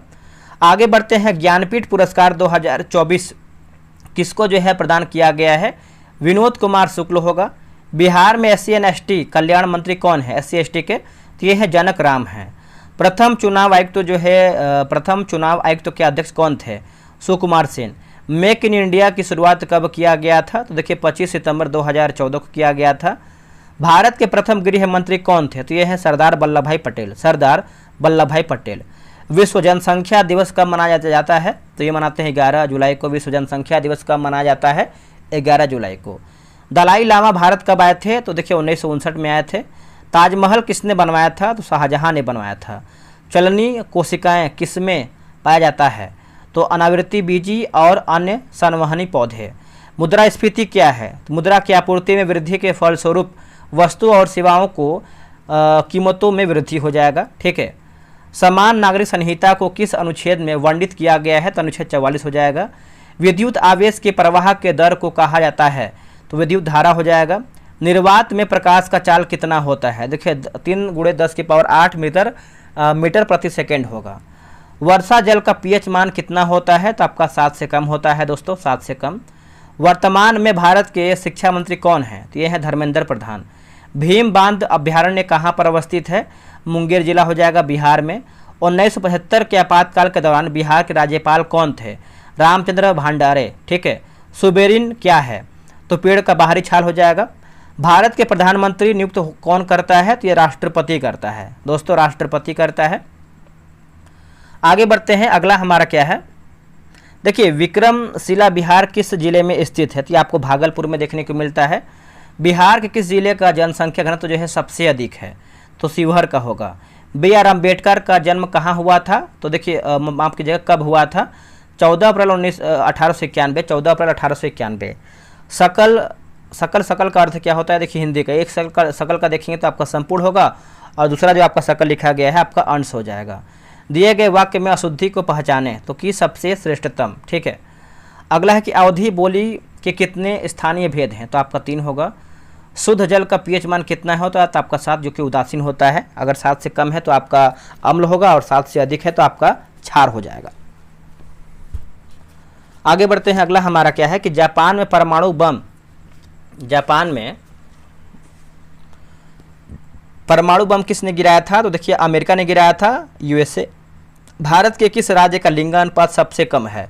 आगे बढ़ते हैं। ज्ञानपीठ पुरस्कार 2024 किसको जो है प्रदान किया गया है? विनोद कुमार शुक्ल होगा। बिहार में SC/ST कल्याण मंत्री कौन है? SC/ST के? तो ये है जनक राम हैं। प्रथम चुनाव आयुक्त जो है प्रथम चुनाव आयुक्त के अध्यक्ष कौन थे? Sukumar Sen. Make in India की शुरुआत कब किया गया था? तो देखिए 25 सितंबर 2014 को किया गया था। भारत के प्रथम गृह मंत्री कौन थे? तो ये हैं सरदार वल्लभ भाई पटेल, सरदार वल्लभ भाई पटेल। विश्व जनसंख्या दिवस कब मनाया जाता है? तो ये मनाते हैं 11 जुलाई को। विश्व जनसंख्या दिवस कब मनाया जाता है? 11 जुलाई को। दलाई लामा भारत कब आए थे? तो देखिए 1959 में आए थे। ताजमहल किसने बनवाया था? तो शाहजहां ने बनवाया था। चलनी कोशिकाएं किसमें पाया जाता है? तो अनावृत्ति बीजी और अन्य संवहनी पौधे। मुद्रास्फीति क्या है? तो मुद्रा की आपूर्ति में वृद्धि के फलस्वरूप वस्तु और सेवाओं को कीमतों में वृद्धि हो जाएगा, ठीक है। समान नागरिक संहिता को किस अनुच्छेद में वर्णित किया गया है? तो अनुच्छेद 44 हो जाएगा। विद्युत आवेश के प्रवाह के दर को कहा जाता है? तो विद्युत धारा हो जाएगा। निर्वात में प्रकाश का चाल कितना होता है? देखिए 3 × 10⁸ मीटर प्रति सेकेंड होगा। वर्षा जल का pH मान कितना होता है? तो आपका 7 से कम होता है दोस्तों, 7 से कम। वर्तमान में भारत के शिक्षा मंत्री कौन है? तो ये है धर्मेंद्र प्रधान। भीम बांध अभ्यारण्य कहाँ पर अवस्थित है? मुंगेर जिला हो जाएगा, बिहार में। 1975 के आपातकाल के दौरान बिहार के राज्यपाल कौन थे? रामचंद्र भंडारे, ठीक है। सुबेरिन क्या है? तो पेड़ का बाहरी छाल हो जाएगा। भारत के प्रधानमंत्री नियुक्त कौन करता है? तो ये राष्ट्रपति करता है दोस्तों, राष्ट्रपति करता है। आगे बढ़ते हैं। अगला हमारा क्या है? देखिए विक्रमशिला बिहार किस जिले में स्थित है? तो ये आपको भागलपुर में देखने को मिलता है। बिहार के किस जिले का जनसंख्या घनत्व जो है सबसे अधिक है? तो शिवहर का होगा। BR अम्बेडकर का जन्म कहाँ हुआ था? तो देखिए माफ कीजिएगा कब हुआ था? 14 अप्रैल 1891, 14 अप्रैल 1891। सकल का अर्थ क्या होता है? देखिए हिंदी का एक सकल का देखेंगे तो आपका संपूर्ण होगा और दूसरा जो आपका सकल लिखा गया है आपका अंश हो जाएगा। दिए गए वाक्य में अशुद्धि को पहचाने तो की सबसे श्रेष्ठतम, ठीक है। अगला है कि अवधी बोली के कितने स्थानीय भेद हैं? तो आपका 3 होगा। शुद्ध जल का pH मान कितना होता है? तो आपका 7, जो कि उदासीन होता है। अगर 7 से कम है तो आपका अम्ल होगा और 7 से अधिक है तो आपका क्षार हो जाएगा। आगे बढ़ते हैं। अगला हमारा क्या है कि जापान में परमाणु बम किसने गिराया था? तो देखिए अमेरिका ने गिराया था, यूएसए। भारत के किस राज्य का लिंगानुपात सबसे कम है?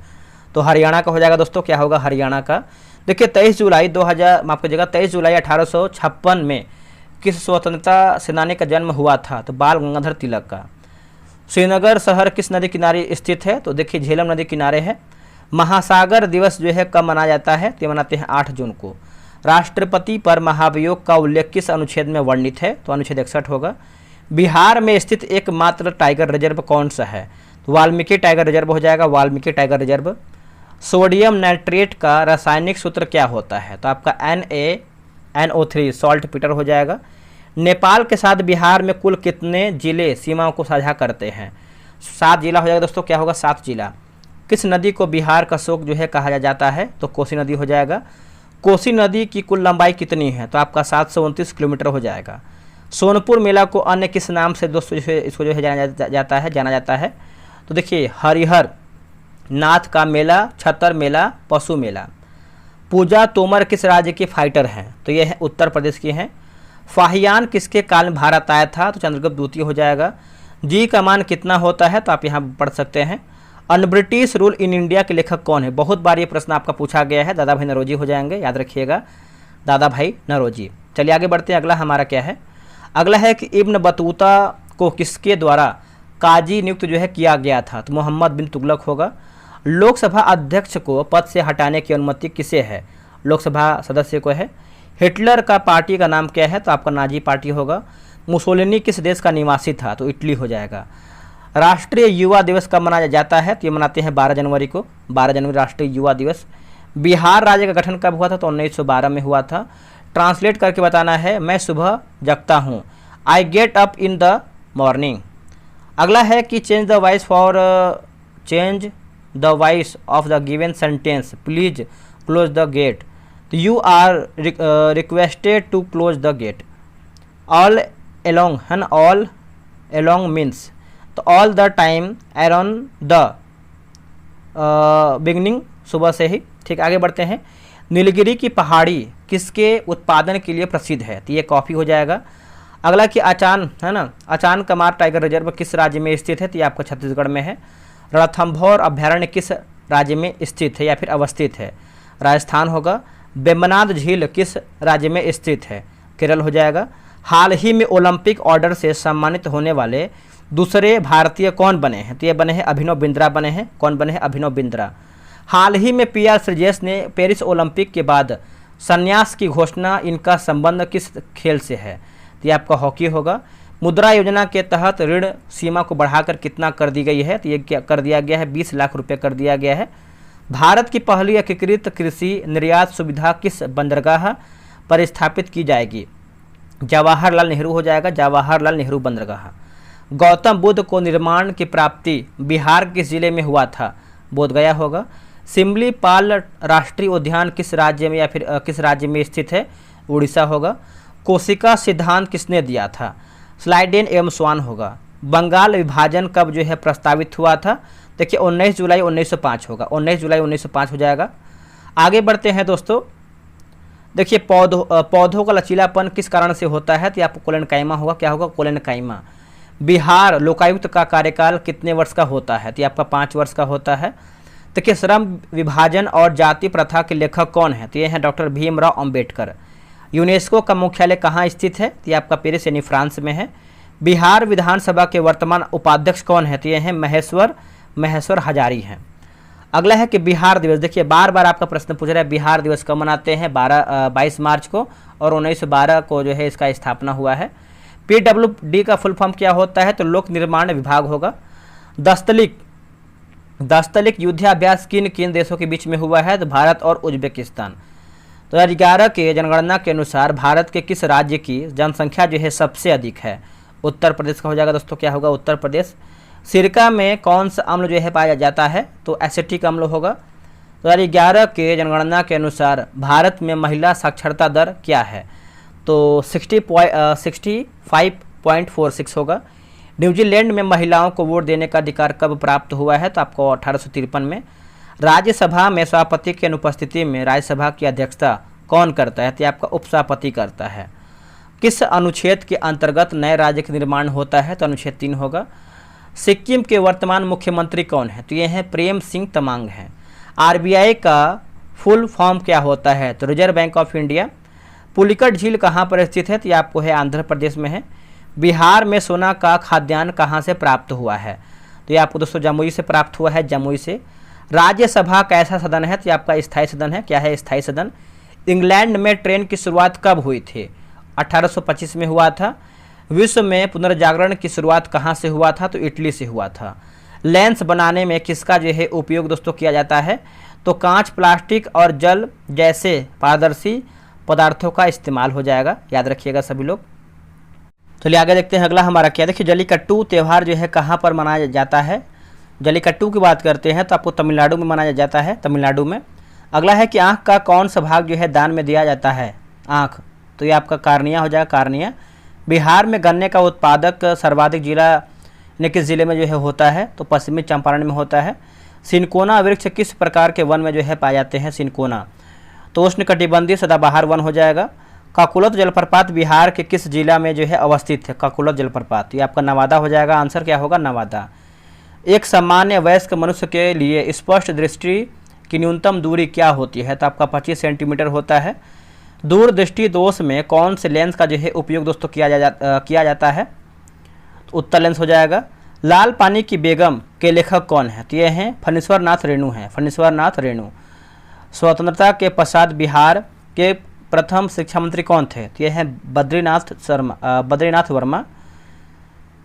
तो हरियाणा का हो जाएगा दोस्तों, क्या होगा? हरियाणा का। देखिए 23 जुलाई 1856 में किस स्वतंत्रता सेनानी का जन्म हुआ था? तो बाल गंगाधर तिलक का। श्रीनगर शहर किस नदी किनारे स्थित है? तो देखिए झेलम नदी किनारे है। महासागर दिवस जो है कब मनाया जाता है? तो मनाते हैं 8 जून को। राष्ट्रपति पर महाभियोग का उल्लेख किस अनुच्छेद में वर्णित है? तो अनुच्छेद 61 होगा। बिहार में स्थित एकमात्र टाइगर रिजर्व कौन सा है? तो वाल्मीकि टाइगर रिजर्व हो जाएगा, Valmiki tiger reserve. Sodium nitrate का रासायनिक सूत्र क्या होता है? तो आपका NaNO3 सॉल्ट पीटर हो जाएगा। नेपाल के साथ बिहार में कुल कितने जिले सीमाओं को साझा करते हैं? 7 जिला हो जाएगा दोस्तों, क्या होगा? 7 जिला। किस नदी को बिहार का शोक जो है कहा जाता है? तो कोसी नदी हो जाएगा। कोसी नदी की कुल लंबाई कितनी है? तो आपका 729 किलोमीटर हो जाएगा। सोनपुर मेला को अन्य किस नाम से दोस्तों इसको जो है जाना जाता है? तो देखिए हरिहर नाथ का मेला, छतर मेला, पशु मेला। पूजा तोमर किस राज्य के फाइटर हैं? तो ये है उत्तर प्रदेश की हैं। फाहियान किसके काल में भारत आया था? तो चंद्रगुप्त द्वितीय हो जाएगा। जी का मान कितना होता है? तो आप यहाँ पढ़ सकते हैं। Un British rule in India के लेखक कौन है? बहुत बार ये प्रश्न आपका पूछा गया है। दादा भाई नौरोजी हो जाएंगे, याद रखिएगा, दादा भाई नौरोजी। चलिए आगे बढ़ते हैं। अगला हमारा क्या है? अगला है कि इब्न बतूता को किसके द्वारा काजी नियुक्त जो है किया गया था? तो मोहम्मद बिन तुगलक होगा। लोकसभा अध्यक्ष को पद से हटाने की अनुमति किसे है? लोकसभा सदस्य को है। हिटलर का पार्टी का नाम क्या है? तो आपका नाजी पार्टी होगा। मुसोलिनी किस देश का निवासी था? तो इटली हो जाएगा। राष्ट्रीय युवा दिवस कब मनाया जाता है? तो ये मनाते हैं 12 जनवरी को। 12 जनवरी राष्ट्रीय युवा दिवस। बिहार राज्य का गठन कब हुआ था? तो 1912 में हुआ था। ट्रांसलेट करके बताना है। मैं सुबह जगता हूँ, I get up in the morning. अगला है कि change the voice of the given sentence, please close the gate. तो you are requested to close the gate. All along है ना, ऑल एलोंग मीन्स, तो all the time, around the beginning, सुबह से ही। ठीक, आगे बढ़ते हैं। नीलगिरी की पहाड़ी किसके उत्पादन के लिए प्रसिद्ध है? तो ये कॉफ़ी हो जाएगा। अगला कि अचान है ना, अचान कमार टाइगर रिजर्व किस राज्य में स्थित है? तो ये आपका छत्तीसगढ़ में है। रणथंभौर अभ्यारण्य किस राज्य में स्थित है या फिर अवस्थित है? राजस्थान होगा। वेम्बनाड झील किस राज्य में स्थित है? केरल हो जाएगा। हाल ही में ओलंपिक ऑर्डर से सम्मानित होने वाले दूसरे भारतीय कौन बने हैं? तो ये बने हैं अभिनव बिंद्रा बने हैं। कौन बने हैं? अभिनव बिंद्रा। हाल ही में PR श्रीजेश ने पेरिस ओलंपिक के बाद संन्यास की घोषणा, इनका संबंध किस खेल से है? तो ये आपका हॉकी होगा। मुद्रा योजना के तहत ऋण सीमा को बढ़ाकर कितना कर दी गई है? तो ये क्या कर दिया गया है? 20 लाख रुपए कर दिया गया है। भारत की पहली एकीकृत कृषि निर्यात सुविधा किस बंदरगाह पर स्थापित की जाएगी? जवाहरलाल नेहरू हो जाएगा, जवाहरलाल नेहरू बंदरगाह। गौतम बुद्ध को निर्माण की प्राप्ति बिहार किस जिले में हुआ था? बोधगया होगा। सिमलीपाल राष्ट्रीय उद्यान किस राज्य में या फिर किस राज्य में स्थित है? उड़ीसा होगा। कोशिका सिद्धांत किसने दिया था? स्लाइडेन एवं स्वान होगा। बंगाल विभाजन कब जो है प्रस्तावित हुआ था? देखिए 19 जुलाई 1905 होगा। 19 जुलाई 1905 हो जाएगा। आगे बढ़ते हैं दोस्तों। देखिए पौधों का लचीलापन किस कारण से होता है? तो आपको कोलेनकाइमा होगा। क्या होगा? कोलेनकाइमा। बिहार लोकायुक्त का कार्यकाल कितने वर्ष का होता है? तो आपका 5 वर्ष का होता है। देखिए श्रम विभाजन और जाति प्रथा के लेखक कौन है? तो ये हैं डॉक्टर भीमराव अंबेडकर। यूनेस्को का मुख्यालय कहाँ स्थित है? तो ये आपका पेरिस यानी फ्रांस में है। बिहार विधानसभा के वर्तमान उपाध्यक्ष कौन है? तो ये हैं महेश्वर हजारी हैं। अगला है कि बिहार दिवस। देखिए बार बार आपका प्रश्न पूछ रहा है बिहार दिवस कब मनाते हैं? 22 मार्च को, और 1912 को जो है इसका स्थापना हुआ है। PWD का फुल फॉर्म क्या होता है? तो लोक निर्माण विभाग होगा। दस्तलिक युद्धाभ्यास किन किन देशों के बीच में हुआ है? तो भारत और उज्बेकिस्तान। 2011 के जनगणना के अनुसार भारत के किस राज्य की जनसंख्या जो है सबसे अधिक है? उत्तर प्रदेश का हो जाएगा दोस्तों। क्या होगा? उत्तर प्रदेश। सिरका में कौन सा अम्ल जो है पाया जाता है? तो एसिटिक अम्ल होगा। 2011 के जनगणना के अनुसार भारत में महिला साक्षरता दर क्या है? तो 65.46 होगा। न्यूजीलैंड में महिलाओं को वोट देने का अधिकार कब प्राप्त हुआ है? तो आपको 1853 में। राज्यसभा में सभापति की अनुपस्थिति में राज्यसभा की अध्यक्षता कौन करता है? तो आपका उपसभापति करता है। किस अनुच्छेद के अंतर्गत नए राज्य का निर्माण होता है? तो अनुच्छेद 3 होगा। सिक्किम के वर्तमान मुख्यमंत्री कौन है? तो ये हैं प्रेम सिंह तमांग हैं। आरबीआई का फुल फॉर्म क्या होता है? तो reserve bank of India. Pulicat झील कहाँ पर स्थित है? तो ये आपको है आंध्र प्रदेश में है। बिहार में सोना का खाद्यान्न कहाँ से प्राप्त हुआ है? तो ये आपको दोस्तों जमुई से प्राप्त हुआ है, जमुई से। राज्यसभा कैसा सदन है? तो ये आपका स्थायी सदन है। क्या है? स्थायी सदन। इंग्लैंड में ट्रेन की शुरुआत कब हुई थी? 1825 में हुआ था। विश्व में पुनर्जागरण की शुरुआत कहाँ से हुआ था? तो इटली से हुआ था। लेंस बनाने में किसका जो है उपयोग दोस्तों किया जाता है? तो कांच, प्लास्टिक और जल जैसे पारदर्शी पदार्थों का इस्तेमाल हो जाएगा, याद रखिएगा सभी लोग। चलिए आगे देखते हैं अगला हमारा क्या। देखिए जल्लीकट्टू त्यौहार जो है कहाँ पर मनाया जाता है? जल्लीकट्टू की बात करते हैं तो आपको तमिलनाडु में मनाया जाता है, तमिलनाडु में। अगला है कि आँख का कौन सा भाग जो है दान में दिया जाता है? आँख। तो ये आपका कार्निया हो जाएगा, कार्निया। बिहार में गन्ने का उत्पादक सर्वाधिक जिला यानी किस जिले में जो है होता है? तो पश्चिमी चंपारण में होता है। सिनकोना वृक्ष किस प्रकार के वन में जो है पाए जाते हैं? सिनकोना। तो उष्णकटिबंधीय सदाबहार वन हो जाएगा। काकुलत जलप्रपात बिहार के किस जिला में जो है अवस्थित है? काकुलत जलप्रपात। ये आपका नवादा हो जाएगा। आंसर क्या होगा? नवादा। एक सामान्य वयस्क मनुष्य के लिए स्पष्ट दृष्टि की न्यूनतम दूरी क्या होती है? तो आपका 25 सेंटीमीटर होता है। दूरदृष्टि दोष में कौन से लेंस का जो है उपयोग दोस्तों किया जाता है? तो उत्तर लेंस हो जाएगा। लाल पानी की बेगम के लेखक कौन है? तो ये हैं फणीश्वर नाथ रेणु हैं, फणीश्वर नाथ रेणु। स्वतंत्रता के पश्चात बिहार के प्रथम शिक्षा मंत्री कौन थे? तो ये हैं बद्रीनाथ वर्मा।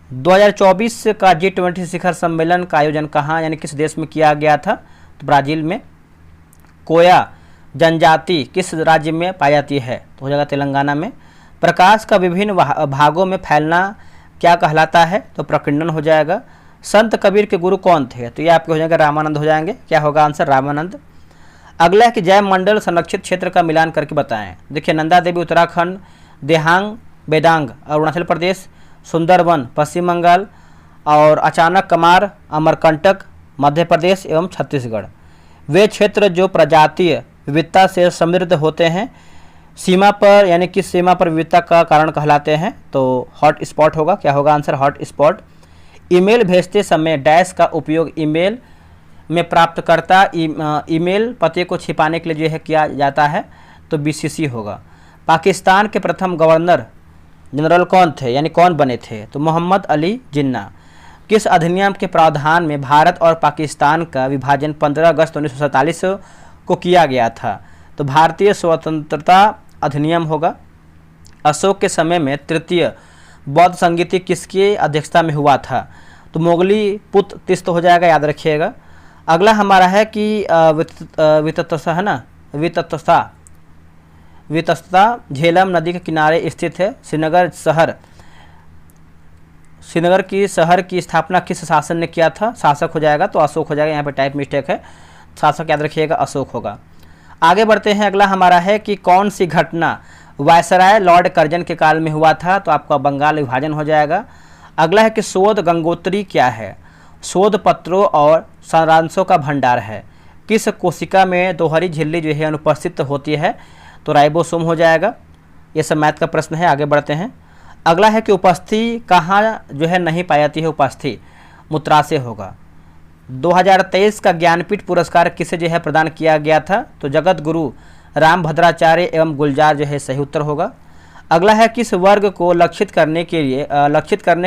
2024 का G20 शिखर सम्मेलन का आयोजन कहाँ यानी किस देश में किया गया था? तो ब्राज़ील में। कोया जनजाति किस राज्य में पाई जाती है? तो हो जाएगा तेलंगाना में। प्रकाश का विभिन्न भागों में फैलना क्या कहलाता है? तो प्रकीर्णन हो जाएगा। संत कबीर के गुरु कौन थे? तो ये आपके हो जाएंगे रामानंद हो जाएंगे। क्या होगा आंसर? रामानंद। अगला है कि जैव मंडल संरक्षित क्षेत्र का मिलान करके बताएं। देखिए नंदा देवी उत्तराखंड, देहांग बेदांग अरुणाचल प्रदेश, सुंदरवन पश्चिम बंगाल और अचानक कमार अमरकंटक मध्य प्रदेश एवं छत्तीसगढ़। वे क्षेत्र जो प्रजातीय विविधता से समृद्ध होते हैं सीमा पर यानी किस सीमा पर विविधता का कारण कहलाते हैं? तो हॉट स्पॉट होगा। क्या होगा आंसर? Hot spot. ईमेल भेजते समय डैश का उपयोग ईमेल में प्राप्तकर्ता ईमेल पते को छिपाने के लिए जो है किया जाता है? तो बीसीसी होगा। पाकिस्तान के प्रथम गवर्नर जनरल कौन थे यानी कौन बने थे? तो मोहम्मद अली जिन्ना। किस अधिनियम के प्रावधान में भारत और पाकिस्तान का विभाजन 15 अगस्त 1947 को किया गया था? तो भारतीय स्वतंत्रता अधिनियम होगा। अशोक के समय में तृतीय बौद्ध संगीति किसकी अध्यक्षता में हुआ था? तो मोगली पुत तिस्त हो जाएगा, याद रखिएगा। अगला हमारा है कि वितस्ता है ना, वितस्ता झेलम नदी के किनारे स्थित है। श्रीनगर की स्थापना किस शासन ने किया था? शासक हो जाएगा। तो अशोक हो जाएगा, यहाँ पे टाइप मिस्टेक है, शासक याद रखिएगा, अशोक होगा। आगे बढ़ते हैं। अगला हमारा है कि कौन सी घटना वायसराय लॉर्ड कर्जन के काल में हुआ था? तो आपका बंगाल विभाजन हो जाएगा। अगला है कि शोध गंगोत्री क्या है? शोध पत्रों और सारांशों का भंडार है। किस कोशिका में दोहरी झिल्ली जो है अनुपस्थित होती है? तो राइबोसोम हो जाएगा। ये सब मैथ का प्रश्न है। आगे बढ़ते हैं। अगला है कि उपस्थि कहाँ जो है नहीं पाई जाती है? उपस्थि मूत्राशय होगा। 2023 का ज्ञानपीठ पुरस्कार किसे जो है प्रदान किया गया था? तो जगत गुरु राम भद्राचार्य एवं गुलजार जो है सही उत्तर होगा। अगला है किस वर्ग को लक्षित करने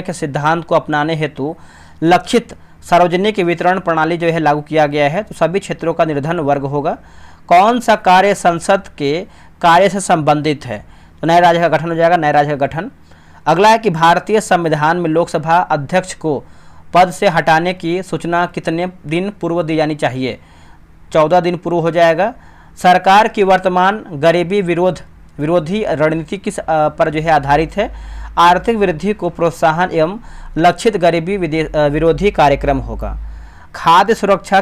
के सिद्धांत को अपनाने हेतु लक्षित सार्वजनिक वितरण प्रणाली जो है लागू किया गया है? तो सभी क्षेत्रों का निर्धन वर्ग होगा। कौन सा कार्य संसद के कार्य से संबंधित है? तो नए राज्य का गठन हो जाएगा, नए राज्य का गठन। अगला है कि भारतीय संविधान में लोकसभा अध्यक्ष को पद से हटाने की सूचना कितने दिन पूर्व दी जानी चाहिए? 14 दिन पूर्व हो जाएगा। सरकार की वर्तमान गरीबी विरोधी रणनीति किस पर जो है आधारित है? आर्थिक वृद्धि को प्रोत्साहन एवं लक्षित गरीबी विरोधी कार्यक्रम होगा। खाद्य सुरक्षा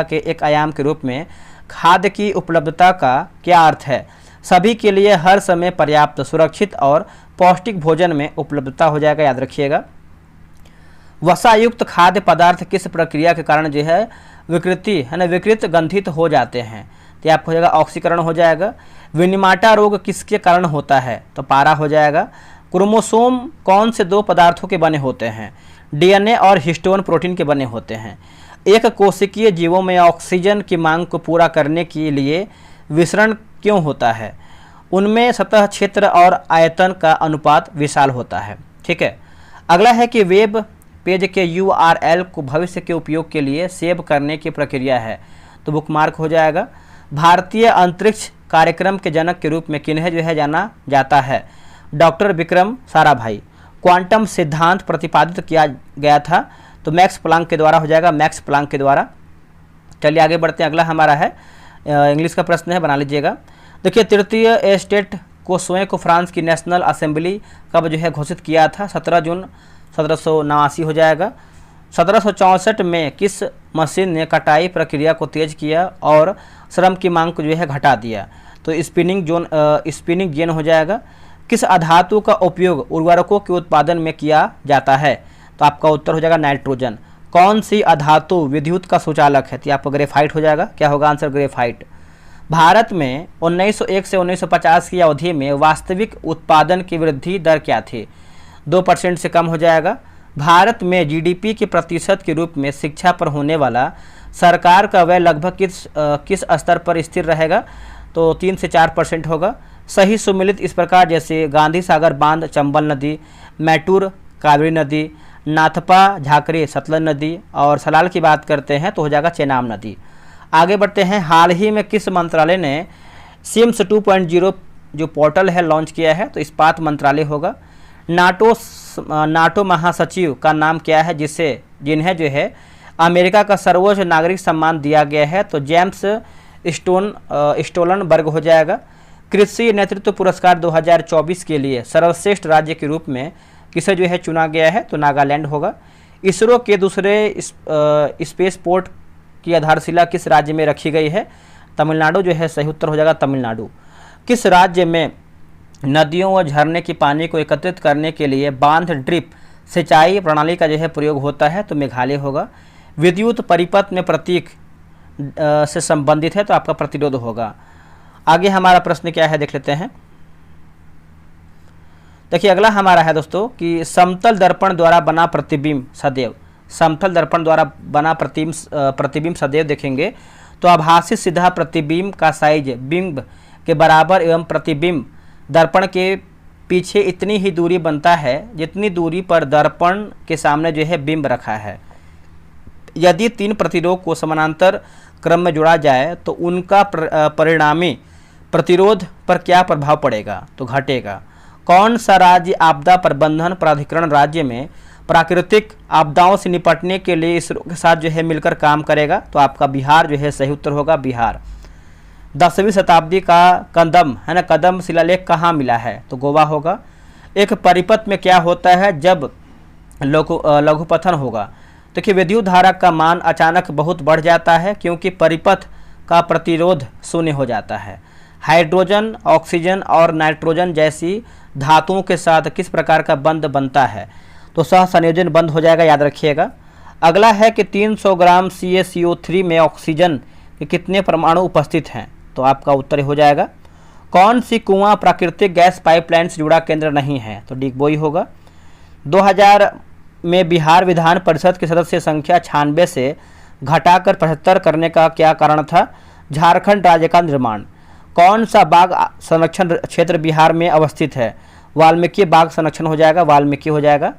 के एक आयाम के रूप में खाद्य की उपलब्धता का क्या अर्थ है? सभी के लिए हर समय पर्याप्त, सुरक्षित और पौष्टिक भोजन में उपलब्धता हो जाएगा, याद रखिएगा। वसायुक्त खाद्य पदार्थ किस प्रक्रिया के कारण जो है विकृत गंधित हो जाते हैं? तो ये आपका हो जाएगा ऑक्सीकरण हो जाएगा। विनिमाटा रोग किसके कारण होता है, तो पारा हो जाएगा। क्रोमोसोम कौन से दो पदार्थों के बने होते हैं, डीएनए और हिस्टोन प्रोटीन के बने होते हैं। एक कोशिकीय जीवों में ऑक्सीजन की मांग को पूरा करने के लिए विसरण क्यों होता है, उनमें सतह क्षेत्र और आयतन का अनुपात विशाल होता है। ठीक है, अगला है कि वेब पेज के URL को भविष्य के उपयोग के लिए सेव करने की प्रक्रिया है, तो बुकमार्क हो जाएगा। भारतीय अंतरिक्ष कार्यक्रम के जनक के रूप में किन्हें जो है जाना जाता है, डॉक्टर विक्रम साराभाई। क्वांटम सिद्धांत प्रतिपादित किया गया था, तो मैक्स प्लांक के द्वारा हो जाएगा, मैक्स प्लांक के द्वारा। चलिए आगे बढ़ते हैं, अगला हमारा है इंग्लिश का प्रश्न है, बना लीजिएगा। देखिए, तृतीय एस्टेट को स्वयं को फ्रांस की नेशनल असेंबली कब जो है घोषित किया था, 17 जून 1789 हो जाएगा। 1764 में किस मशीन ने कटाई प्रक्रिया को तेज किया और श्रम की मांग को जो है घटा दिया, तो स्पिनिंग जेन हो जाएगा। किस अधातु का उपयोग उर्वरकों के उत्पादन में किया जाता है, तो आपका उत्तर हो जाएगा नाइट्रोजन। कौन सी अधातु विद्युत का सुचालक है, तो आपका ग्रेफाइट हो जाएगा। क्या होगा आंसर, ग्रेफाइट। भारत में 1901 से 1950 की अवधि में वास्तविक उत्पादन की वृद्धि दर क्या थी, 2% से कम हो जाएगा। भारत में जीडीपी के प्रतिशत के रूप में शिक्षा पर होने वाला सरकार का व्यय लगभग किस स्तर पर स्थिर रहेगा, तो 3 से 4% होगा। सही सुमिलित इस प्रकार जैसे गांधी सागर बांध चंबल नदी, मैटूर कावेरी नदी, नाथपा झाकरी सतलज नदी, और सलाल की बात करते हैं तो हो जाएगा चेनाब नदी। आगे बढ़ते हैं, हाल ही में किस मंत्रालय ने सिम्स 2.0 जो पोर्टल है लॉन्च किया है, तो इस्पात मंत्रालय होगा। नाटो महासचिव का नाम क्या है जिन्हें जो है अमेरिका का सर्वोच्च नागरिक सम्मान दिया गया है, तो जेम्स स्टोलनबर्ग हो जाएगा। कृषि नेतृत्व पुरस्कार 2024 के लिए सर्वश्रेष्ठ राज्य के रूप में किसे जो है चुना गया है, तो नागालैंड होगा। इसरो के दूसरे स्पेस पोर्ट की आधारशिला किस राज्य में रखी गई है, तमिलनाडु जो है सही उत्तर हो जाएगा, तमिलनाडु। किस राज्य में नदियों व झरने की पानी को एकत्रित करने के लिए बांध ड्रिप सिंचाई प्रणाली का जो है प्रयोग होता है, तो मेघालय होगा। विद्युत परिपथ में प्रतीक से संबंधित है, तो आपका प्रतिरोध होगा। आगे हमारा प्रश्न क्या है देख लेते हैं। देखिए, अगला हमारा है दोस्तों कि समतल दर्पण द्वारा बना प्रतिबिंब सदैव, समतल दर्पण द्वारा बना प्रतिबिंब सदैव देखेंगे तो आभासी सीधा प्रतिबिंब का साइज बिंब के बराबर एवं प्रतिबिंब दर्पण के पीछे इतनी ही दूरी बनता है जितनी दूरी पर दर्पण के सामने जो है बिंब रखा है। यदि 3 प्रतिरोध को समानांतर क्रम में जोड़ा जाए तो उनका परिणामी प्रतिरोध पर क्या प्रभाव पड़ेगा, तो घटेगा। कौन सा राज्य आपदा प्रबंधन प्राधिकरण राज्य में प्राकृतिक आपदाओं से निपटने के लिए इसरो के साथ जो है मिलकर काम करेगा, तो आपका बिहार जो है सही उत्तर होगा, बिहार। 10वीं शताब्दी का कदम है ना, कदम शिलालेख कहाँ मिला है, तो गोवा होगा। एक परिपथ में क्या होता है जब लघुपथन होगा, देखिए विद्युत धारा का मान अचानक बहुत बढ़ जाता है क्योंकि परिपथ का प्रतिरोध शून्य हो जाता है। हाइड्रोजन, ऑक्सीजन और नाइट्रोजन जैसी धातुओं के साथ किस प्रकार का बंध बनता है, तो सह संयोजन बंध हो जाएगा, याद रखिएगा। अगला है कि 300 ग्राम CaCO3 में ऑक्सीजन के कितने परमाणु उपस्थित हैं, तो आपका उत्तर हो जाएगा। कौन सी कुआं प्राकृतिक गैस पाइपलाइन से जुड़ा केंद्र नहीं है, तो डिगबोई होगा। 2000 में बिहार विधान परिषद की सदस्य संख्या 96 से घटाकर 75 करने का क्या कारण था, झारखंड राज्य का निर्माण। कौन सा बाघ संरक्षण क्षेत्र बिहार में अवस्थित है, वाल्मीकि बाघ संरक्षण हो जाएगा, वाल्मीकि हो जाएगा।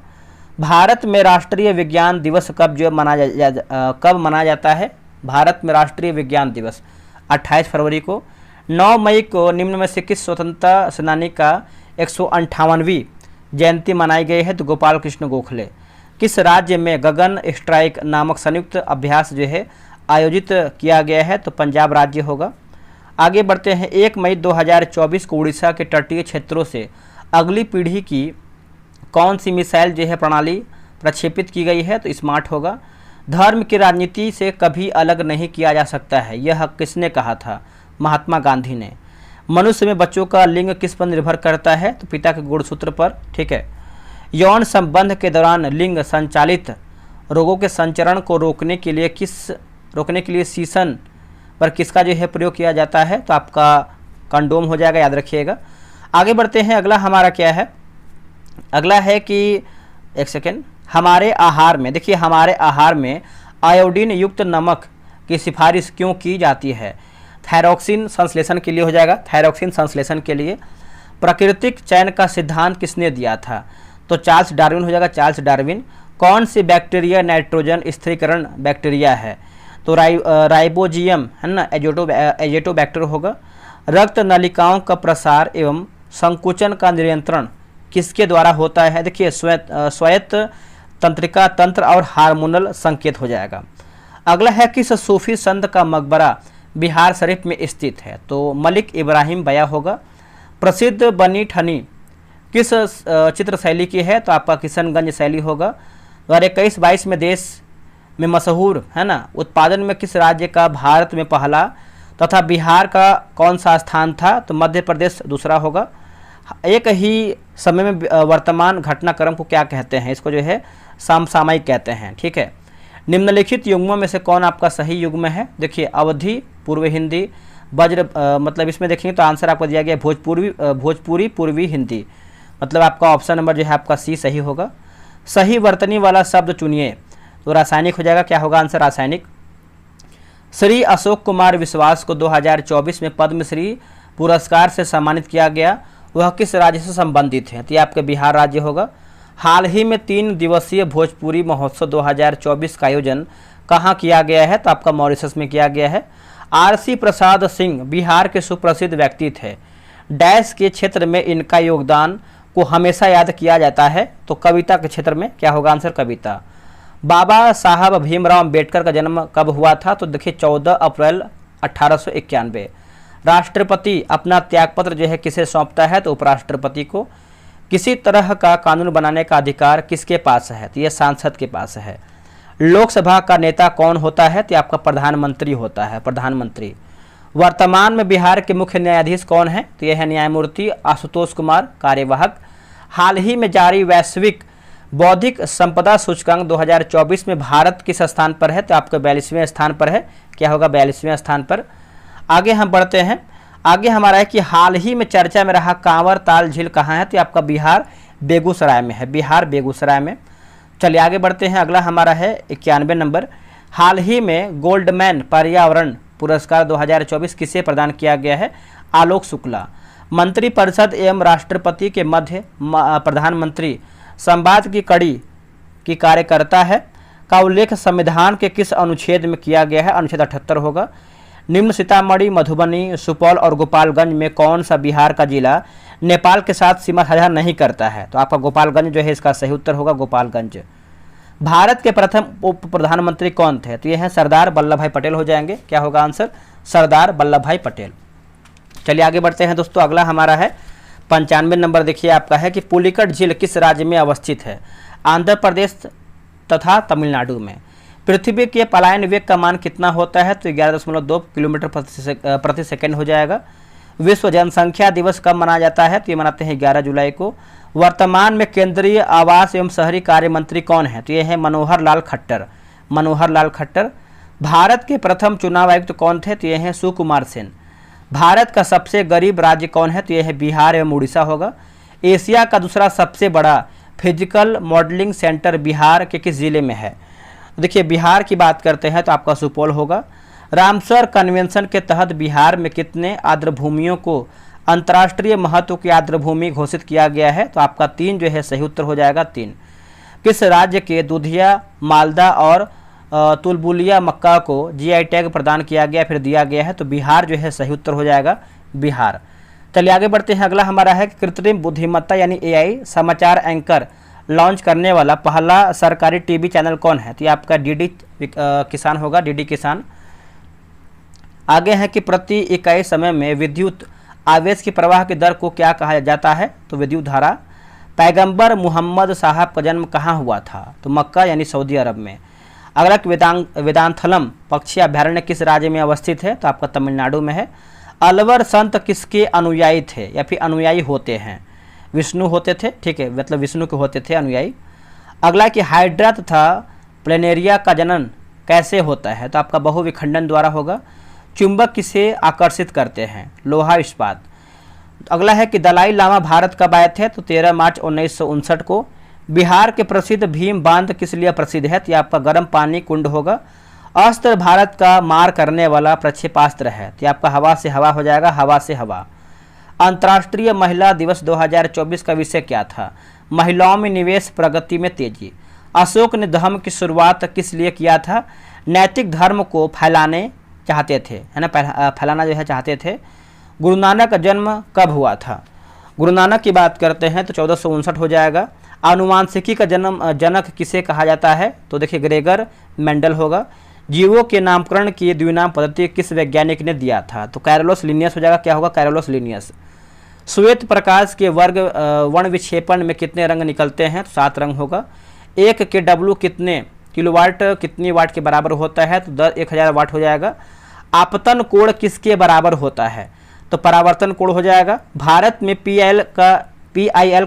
भारत में राष्ट्रीय विज्ञान दिवस कब मनाया जाता है, भारत में राष्ट्रीय विज्ञान दिवस 28 फरवरी को। 9 मई को निम्न में से किस स्वतंत्रता सेनानी का 158वीं जयंती मनाई गई है, तो गोपाल कृष्ण गोखले। किस राज्य में गगन स्ट्राइक नामक संयुक्त अभ्यास जो है आयोजित किया गया है, तो पंजाब राज्य होगा। आगे बढ़ते हैं, 1 मई 2024 को उड़ीसा के तटीय क्षेत्रों से अगली पीढ़ी की कौन सी मिसाइल जो है प्रणाली प्रक्षेपित की गई है, तो स्मार्ट होगा। धर्म की राजनीति से कभी अलग नहीं किया जा सकता है, यह किसने कहा था, महात्मा गांधी ने। मनुष्य में बच्चों का लिंग किस पर निर्भर करता है, तो पिता के गुणसूत्र पर, ठीक है। यौन संबंध के दौरान लिंग संचालित रोगों के संचरण को रोकने के लिए शीशन पर किसका जो है प्रयोग किया जाता है, तो आपका कंडोम हो जाएगा, याद रखिएगा। आगे बढ़ते हैं, अगला हमारा क्या है, अगला है कि एक सेकेंड, हमारे आहार में, देखिए हमारे आहार में आयोडीन युक्त नमक की सिफारिश क्यों की जाती है? थायरॉक्सिन संश्लेषण के लिए हो जाएगा, थायरॉक्सिन संश्लेषण के लिए। प्राकृतिक चयन का सिद्धांत किसने दिया था? तो चार्ल्स डार्विन हो जाएगा, चार्ल्स डार्विन। कौन सी बैक्टीरिया नाइट्रोजन स्थिरीकरण बैक्टीरिया है? तो राइबोजियम है ना, एजेटोबैक्टर होगा। रक्त नलिकाओं का प्रसार एवं संकुचन का नियंत्रण किसके द्वारा होता है? देखिए स्वायत्त तंत्रिका तंत्र और हार्मोनल संकेत हो जाएगा। अगला है किस सूफी संत का मकबरा बिहार शरीफ में स्थित है? तो मलिक इब्राहिम बया होगा। प्रसिद्ध बनी ठनी किस चित्र शैली की है? तो आपका किशनगंज शैली होगा। 2021-22 में देश में मशहूर है ना उत्पादन में किस राज्य का भारत में पहला तथा बिहार का कौन सा स्थान था? तो मध्य प्रदेश दूसरा होगा। एक ही समय में वर्तमान घटनाक्रम को क्या कहते हैं? इसको जो है समसामयिक कहते हैं, ठीक है। निम्नलिखित युग्मों में से कौन आपका सही युग्म है? देखिए अवधि पूर्व हिंदी, वज्र मतलब इसमें देखेंगे तो आंसर आपको दिया गया भोजपुरी पूर्वी हिंदी, मतलब आपका ऑप्शन नंबर जो है आपका सी सही होगा। सही वर्तनी वाला शब्द चुनिए, तो रासायनिक हो जाएगा, क्या होगा आंसर? रासायनिक। श्री अशोक कुमार विश्वास को 2024 में पद्मश्री पुरस्कार से सम्मानित किया गया, वह किस राज्य से संबंधित है? तो ये आपके बिहार राज्य होगा। हाल ही में 3 दिवसीय भोजपुरी महोत्सव 2024 का आयोजन कहाँ किया गया है? तो आपका मॉरिशस में किया गया है। आरसी प्रसाद सिंह बिहार के सुप्रसिद्ध व्यक्ति थे, डैश के क्षेत्र में इनका योगदान को हमेशा याद किया जाता है, तो कविता के क्षेत्र में, क्या होगा आंसर? कविता। बाबा साहब भीमराव अंबेडकर का जन्म कब हुआ था? तो देखिए 14 अप्रैल 1891। राष्ट्रपति अपना त्यागपत्र जो है किसे सौंपता है? तो उपराष्ट्रपति को। किसी तरह का कानून बनाने का अधिकार किसके पास है? तो यह सांसद के पास है। लोकसभा का नेता कौन होता है? तो आपका प्रधानमंत्री होता है, प्रधानमंत्री। वर्तमान में बिहार के मुख्य न्यायाधीश कौन है? तो यह है न्यायमूर्ति आशुतोष कुमार, कार्यवाहक। हाल ही में जारी वैश्विक बौद्धिक संपदा सूचकांक 2024 में भारत किस स्थान पर है? तो आपका 42वें स्थान पर है, क्या होगा? 42वें स्थान पर। आगे हम बढ़ते हैं, आगे हमारा है कि हाल ही में चर्चा में रहा कांवर ताल झील कहाँ है? तो आपका बिहार बेगूसराय में है, बिहार बेगूसराय में। चलिए आगे बढ़ते हैं, अगला हमारा है 91 नंबर। हाल ही में गोल्डमैन पर्यावरण पुरस्कार 2024 किसे प्रदान किया गया है? आलोक शुक्ला। मंत्रिपरिषद एवं राष्ट्रपति के मध्य प्रधानमंत्री संवाद की कड़ी की कार्यकर्ता है का उल्लेख संविधान के किस अनुच्छेद में किया गया है? अनुच्छेद 78 होगा। निम्न सीतामढ़ी, मधुबनी, सुपौल और गोपालगंज में कौन सा बिहार का जिला नेपाल के साथ सीमा साझा नहीं करता है? तो आपका गोपालगंज जो है इसका सही उत्तर होगा, गोपालगंज। भारत के प्रथम उप प्रधानमंत्री कौन थे? तो ये हैं सरदार वल्लभ भाई पटेल हो जाएंगे, क्या होगा आंसर? सरदार वल्लभ भाई पटेल। चलिए आगे बढ़ते हैं दोस्तों, अगला हमारा है 95 नंबर। देखिए आपका है कि पुलिकट झील किस राज्य में अवस्थित है? आंध्र प्रदेश तथा तमिलनाडु में। पृथ्वी के पलायन वेग का मान कितना होता है? तो 11.2 किलोमीटर प्रति सेकेंड हो जाएगा। विश्व जनसंख्या दिवस कब मनाया जाता है? तो ये मनाते हैं 11 जुलाई को। वर्तमान में केंद्रीय आवास एवं शहरी कार्य मंत्री कौन है? तो ये है मनोहर लाल खट्टर, मनोहर लाल खट्टर। भारत के प्रथम चुनाव आयुक्त कौन थे? तो ये हैं सुकुमार सेन। भारत का सबसे गरीब राज्य कौन है? तो यह है बिहार एवं उड़ीसा होगा। एशिया का दूसरा सबसे बड़ा फिजिकल मॉडलिंग सेंटर बिहार के किस जिले में है? देखिए बिहार की बात करते हैं तो आपका सुपौल होगा। रामसर कन्वेंशन के तहत बिहार में कितने आर्द्रभूमियों को अंतर्राष्ट्रीय महत्व की आर्द्रभूमि घोषित किया गया है? तो आपका 3 जो है सही उत्तर हो जाएगा, 3। किस राज्य के दूधिया, मालदा और तुलबुलिया मक्का को जीआई टैग प्रदान किया गया फिर दिया गया है? तो बिहार जो है सही उत्तर हो जाएगा, बिहार। चलिए आगे बढ़ते हैं, अगला हमारा है कृत्रिम बुद्धिमत्ता यानी एआई समाचार एंकर लॉन्च करने वाला पहला सरकारी टीवी चैनल कौन है? तो ये आपका डीडी किसान होगा, डीडी किसान। आगे है कि प्रति इकाई समय में विद्युत आवेश की प्रवाह की दर को क्या कहा जाता है? तो विद्युत धारा। पैगंबर मुहम्मद साहब का जन्म कहाँ हुआ था? तो मक्का यानी सऊदी अरब में। अगला वेदांथलम पक्षी अभ्यारण्य किस राज्य में अवस्थित है? तो आपका तमिलनाडु में है। अलवर संत किसके अनुयायी थे या फिर अनुयायी होते हैं? विष्णु होते थे, ठीक है, मतलब विष्णु के होते थे अनुयायी। अगला कि हाइड्रा तथा प्लेनेरिया का जनन कैसे होता है? तो आपका बहुविखंडन द्वारा होगा। चुंबक किसे आकर्षित करते हैं? लोहा इस्पात। अगला है कि दलाई लामा भारत कब आए थे? तो 13 मार्च 1959 को। बिहार के प्रसिद्ध भीम बांध किस लिए प्रसिद्ध है? तो ये आपका गर्म पानी कुंड होगा। अस्त्र भारत का मार करने वाला प्रक्षेपास्त्र है, तो ये आपका हवा से हवा हो जाएगा, हवा से हवा। अंतर्राष्ट्रीय महिला दिवस 2024 का विषय क्या था? महिलाओं में निवेश, प्रगति में तेजी। अशोक ने धर्म की शुरुआत किस लिए किया था? नैतिक धर्म को फैलाने चाहते थे, है ना, फैलाना जो है चाहते थे। गुरु नानक का जन्म कब हुआ था? गुरु नानक की बात करते हैं तो 1459 हो जाएगा। आनुवांशिकी का जनक किसे कहा जाता है? तो देखिए ग्रेगर मेंडल होगा। जीवों के नामकरण की द्विनाम पद्धति किस वैज्ञानिक ने दिया था? तो कैरोलस लिनियस हो जाएगा। क्या होगा? Carolus Linnaeus. श्वेत प्रकाश के वर्ण विक्षेपण में कितने रंग निकलते हैं? तो 7 रंग होगा। 1 के डब्लू कितने किलोवाट कितनी वाट के बराबर होता है? तो 1000 वाट हो जाएगा। आपतन कोण किसके बराबर होता है? तो परावर्तन कोण हो जाएगा। भारत में PIL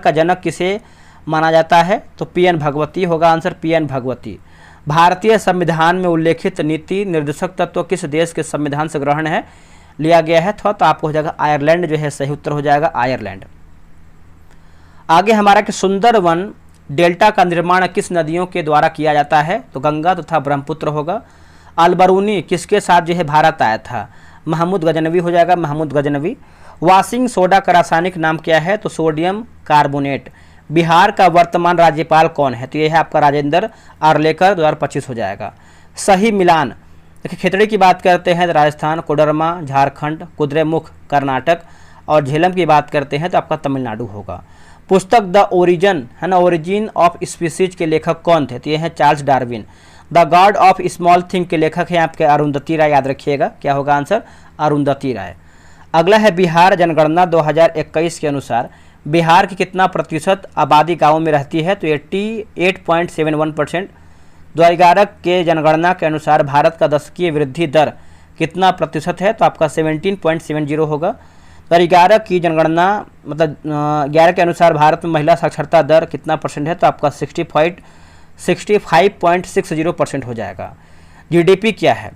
का जनक किसे माना जाता है? तो PN भगवती होगा आंसर, PN भगवती। भारतीय संविधान में उल्लेखित नीति निर्देशक तत्व किस देश के संविधान से ग्रहण है लिया गया है? तो आपको हो जाएगा आयरलैंड जो है सही उत्तर हो जाएगा, आयरलैंड। आगे हमारा कि सुंदरवन डेल्टा का निर्माण किस नदियों के द्वारा किया जाता है? तो गंगा तथा ब्रह्मपुत्र होगा। अलबरूनी किसके साथ जो है भारत आया था? महमूद गजनवी हो जाएगा, महमूद गजनवी। वाशिंग सोडा का रासायनिक नाम क्या है? तो सोडियम कार्बोनेट। बिहार का वर्तमान राज्यपाल कौन है? तो यह है आपका राजेंद्र आर्लेकर, 2025 हो जाएगा। सही मिलान देखिए खेतड़ी की बात करते हैं तो राजस्थान, कोडरमा झारखंड, कुद्रेमुख कर्नाटक और झेलम की बात करते हैं तो आपका तमिलनाडु होगा। पुस्तक द ओरिजिन है ना, ओरिजिन ऑफ स्पीसीज के लेखक कौन थे? तो ये हैं Charles Darwin. The God of small thing के लेखक हैं आपके अरुंधति राय, याद रखिएगा। क्या होगा आंसर? अरुंधति राय। अगला है बिहार जनगणना 2021 के अनुसार बिहार की कितना प्रतिशत आबादी गाँव में रहती है? तो 88.71%। 2011 के जनगणना के अनुसार भारत का दशकीय वृद्धि दर कितना प्रतिशत है? तो आपका 17.70 होगा। 2011 की जनगणना मतलब 11 के अनुसार भारत में महिला साक्षरता दर कितना परसेंट है? तो आपका 65.60% हो जाएगा। GDP क्या है?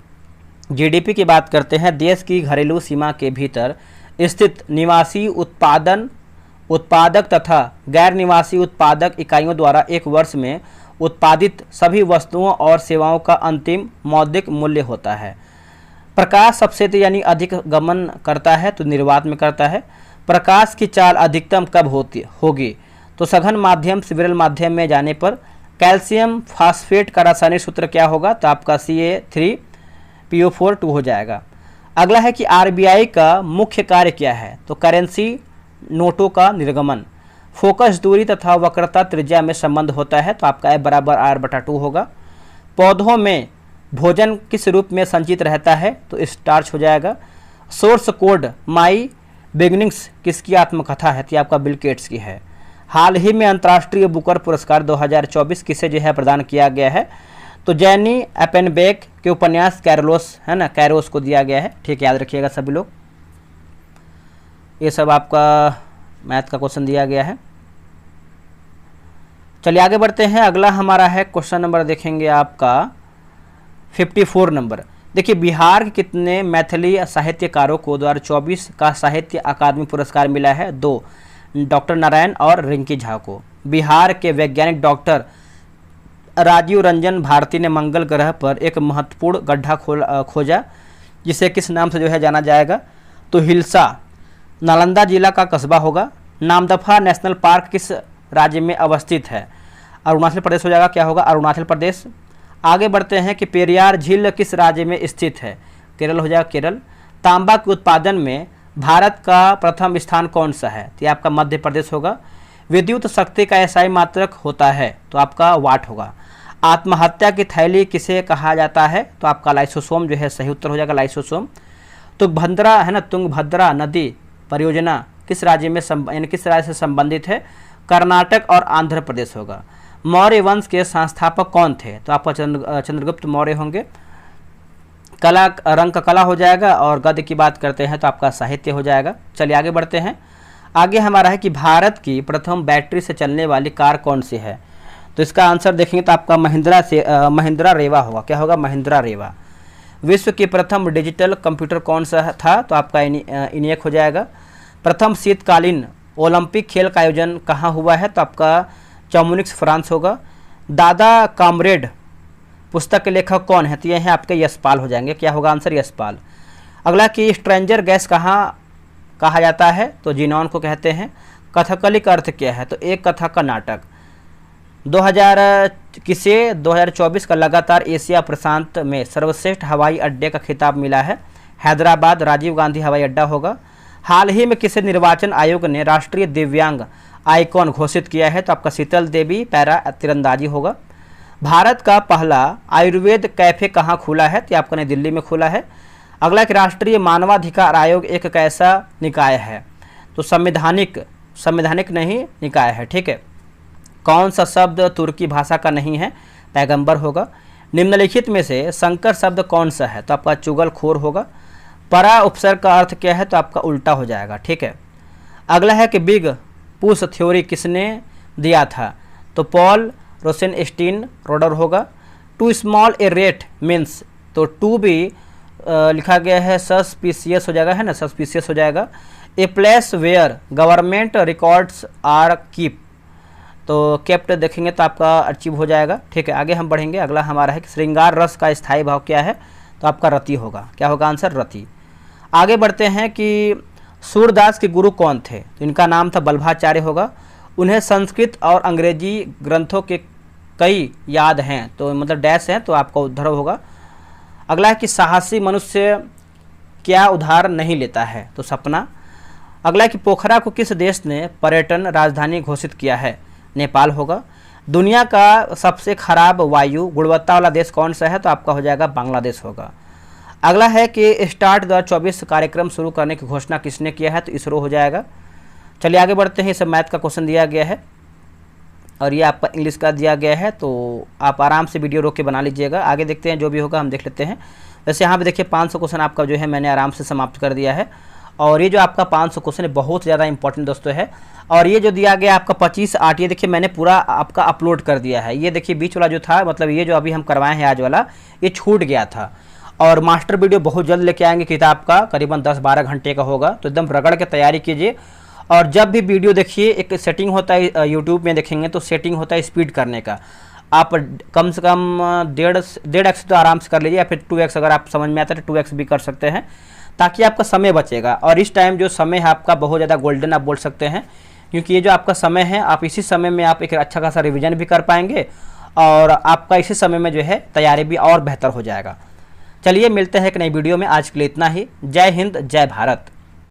GDP की बात करते हैं देश की घरेलू सीमा के भीतर स्थित निवासी उत्पादक तथा गैर निवासी उत्पादक इकाइयों द्वारा एक वर्ष में उत्पादित सभी वस्तुओं और सेवाओं का अंतिम मौद्रिक मूल्य होता है। प्रकाश सबसे यानी अधिक गमन करता है तो निर्वात में करता है। प्रकाश की चाल अधिकतम कब होगी? तो सघन माध्यम से विरल माध्यम में जाने पर। कैल्शियम फास्फेट का रासायनिक सूत्र क्या होगा? तो आपका Ca3PO4 हो जाएगा। अगला है कि RBI का मुख्य कार्य क्या है? तो करेंसी नोटों का निर्गमन। फोकस दूरी तथा वक्रता त्रिज्या में संबंध होता है तो आपका F = R/2 होगा। पौधों में भोजन किस रूप में संचित रहता है? तो स्टार्च हो जाएगा। सोर्स कोड माई बिगनिंग्स किसकी आत्मकथा है? तो आपका बिल गेट्स की है। हाल ही में अंतर्राष्ट्रीय बुकर पुरस्कार 2024 किसे जो है प्रदान किया गया है? तो जैनी एपेनबेक के उपन्यास कैरोलोस है ना, कैरोस को दिया गया है। ठीक है, याद रखिएगा सभी लोग। ये सब आपका मैथ का क्वेश्चन दिया गया है। चलिए आगे बढ़ते हैं। अगला हमारा है क्वेश्चन नंबर देखेंगे आपका 54 नंबर। देखिए बिहार के कितने मैथिली साहित्यकारों को 2024 का साहित्य अकादमी पुरस्कार मिला है? 2, डॉक्टर नारायण और रिंकी झा को। बिहार के वैज्ञानिक डॉक्टर राजीव रंजन भारती ने मंगल ग्रह पर एक महत्वपूर्ण गड्ढा खोजा जिसे किस नाम से जो है जाना जाएगा? तो हिल्सा नालंदा जिला का कस्बा होगा। नामदफा नेशनल पार्क किस राज्य में अवस्थित है? अरुणाचल प्रदेश हो जाएगा। क्या होगा? अरुणाचल प्रदेश। आगे बढ़ते हैं कि पेरियार झील किस राज्य में स्थित है? केरल हो जाएगा, केरल। तांबा के उत्पादन में भारत का प्रथम स्थान कौन सा है? तो ये आपका मध्य प्रदेश होगा। विद्युत शक्ति का SI मात्रक होता है तो आपका वाट होगा। आत्महत्या की थैली किसे कहा जाता है? तो आपका लाइसोसोम जो है सही उत्तर हो जाएगा, लाइसोसोम। तुंगभद्रा है ना, तुंगभद्रा नदी परियोजना किस राज्य में यानी किस राज्य से संबंधित है? कर्नाटक और आंध्र प्रदेश होगा। मौर्य वंश के संस्थापक कौन थे? तो आपका चंद्रगुप्त मौर्य होंगे। कला रंग का कला हो जाएगा और गद्य की बात करते हैं तो आपका साहित्य हो जाएगा। चलिए आगे बढ़ते हैं। आगे हमारा है कि भारत की प्रथम बैटरी से चलने वाली कार कौन सी है? तो इसका आंसर देखेंगे तो आपका महिंद्रा रेवा होगा। क्या होगा? महिंद्रा रेवा। विश्व की प्रथम डिजिटल कंप्यूटर कौन सा था? तो आपका ENIAC हो जाएगा। प्रथम शीतकालीन ओलंपिक खेल का आयोजन कहाँ हुआ है? तो आपका चामुनिक्स फ्रांस होगा। दादा कामरेड पुस्तक के लेखक कौन है? तो ये हैं आपके यशपाल हो जाएंगे। क्या होगा आंसर? यशपाल। अगला कि स्ट्रेंजर गैस कहाँ कहा जाता है? तो जीनॉन को कहते हैं। कथकली का अर्थ क्या है? तो एक कथक का नाटक। 2024 का लगातार एशिया प्रशांत में सर्वश्रेष्ठ हवाई अड्डे का खिताब मिला है? हैदराबाद राजीव गांधी हवाई अड्डा होगा। हाल ही में किसे निर्वाचन आयोग ने राष्ट्रीय दिव्यांग आइकॉन घोषित किया है? तो आपका शीतल देवी पैरा तीरंदाजी होगा। भारत का पहला आयुर्वेद कैफे कहाँ खुला है? तो आपका नई दिल्ली में खुला है। अगला कि राष्ट्रीय मानवाधिकार आयोग एक कैसा निकाय है? तो संवैधानिक नहीं निकाय है। ठीक है। कौन सा शब्द तुर्की भाषा का नहीं है? पैगंबर होगा। निम्नलिखित में से संकर शब्द कौन सा है? तो आपका चुगलखोर होगा। परा उपसर्ग का अर्थ क्या है? तो आपका उल्टा हो जाएगा। ठीक है। अगला है कि बिग पुश थ्योरी किसने दिया था? तो पॉल रोसेनस्टीन रोडर होगा। Too small a rate means, तो टू भी लिखा गया है सस्पिशियस हो जाएगा, है ना, सस्पिशियस हो जाएगा। A place where government records are keep, तो केप्ट देखेंगे तो आपका अचीव हो जाएगा। ठीक है। आगे हम बढ़ेंगे। अगला हमारा है कि श्रृंगार रस का स्थायी भाव क्या है? तो आपका रति होगा। क्या होगा आंसर? रति। आगे बढ़ते हैं कि सूरदास के गुरु कौन थे? तो इनका नाम था बल्भाचार्य होगा। उन्हें संस्कृत और अंग्रेजी ग्रंथों के कई याद हैं, तो मतलब डैश हैं, तो आपका उद्धव होगा। अगला है कि साहसी मनुष्य क्या उधार नहीं लेता है? तो सपना। अगला है कि पोखरा को किस देश ने पर्यटन राजधानी घोषित किया है? नेपाल होगा। दुनिया का सबसे खराब वायु गुणवत्ता वाला देश कौन सा है? तो आपका हो जाएगा बांग्लादेश होगा। अगला है कि स्टार्ट 2024 कार्यक्रम शुरू करने की घोषणा किसने किया है? तो इसरो हो जाएगा। चलिए आगे बढ़ते हैं। इसे मैथ का क्वेश्चन दिया गया है और ये आपका इंग्लिश का दिया गया है, तो आप आराम से वीडियो रोक के बना लीजिएगा। आगे देखते हैं, जो भी होगा हम देख लेते हैं। वैसे यहाँ पे देखिए 500 क्वेश्चन आपका जो है मैंने आराम से समाप्त कर दिया है, और ये जो आपका 500 क्वेश्चन है बहुत ज़्यादा इंपॉर्टेंट दोस्तों है। और ये जो दिया गया आपका 25 8, ये देखिए मैंने पूरा आपका अपलोड कर दिया है। ये देखिए बीच वाला जो था, मतलब ये जो अभी हम करवाए हैं आज वाला, ये छूट गया था। और मास्टर वीडियो बहुत जल्द लेके आएंगे, किताब का करीबन 10-12 घंटे का होगा, तो एकदम रगड़ के तैयारी कीजिए। और जब भी वीडियो देखिए, एक सेटिंग होता है यूट्यूब में देखेंगे तो सेटिंग होता है स्पीड करने का। आप कम से कम 1.5x तो आराम से कर लीजिए, या फिर 2x अगर आप समझ में आता है तो 2x भी कर सकते हैं, ताकि आपका समय बचेगा। और इस टाइम जो समय है आपका बहुत ज़्यादा गोल्डन आप बोल सकते हैं, क्योंकि ये जो आपका समय है, आप इसी समय में आप एक अच्छा खासा रिवीजन भी कर पाएंगे, और आपका इसी समय में जो है तैयारी भी और बेहतर हो जाएगा। चलिए मिलते हैं एक नई वीडियो में। आज के लिए इतना ही। जय हिंद, जय भारत।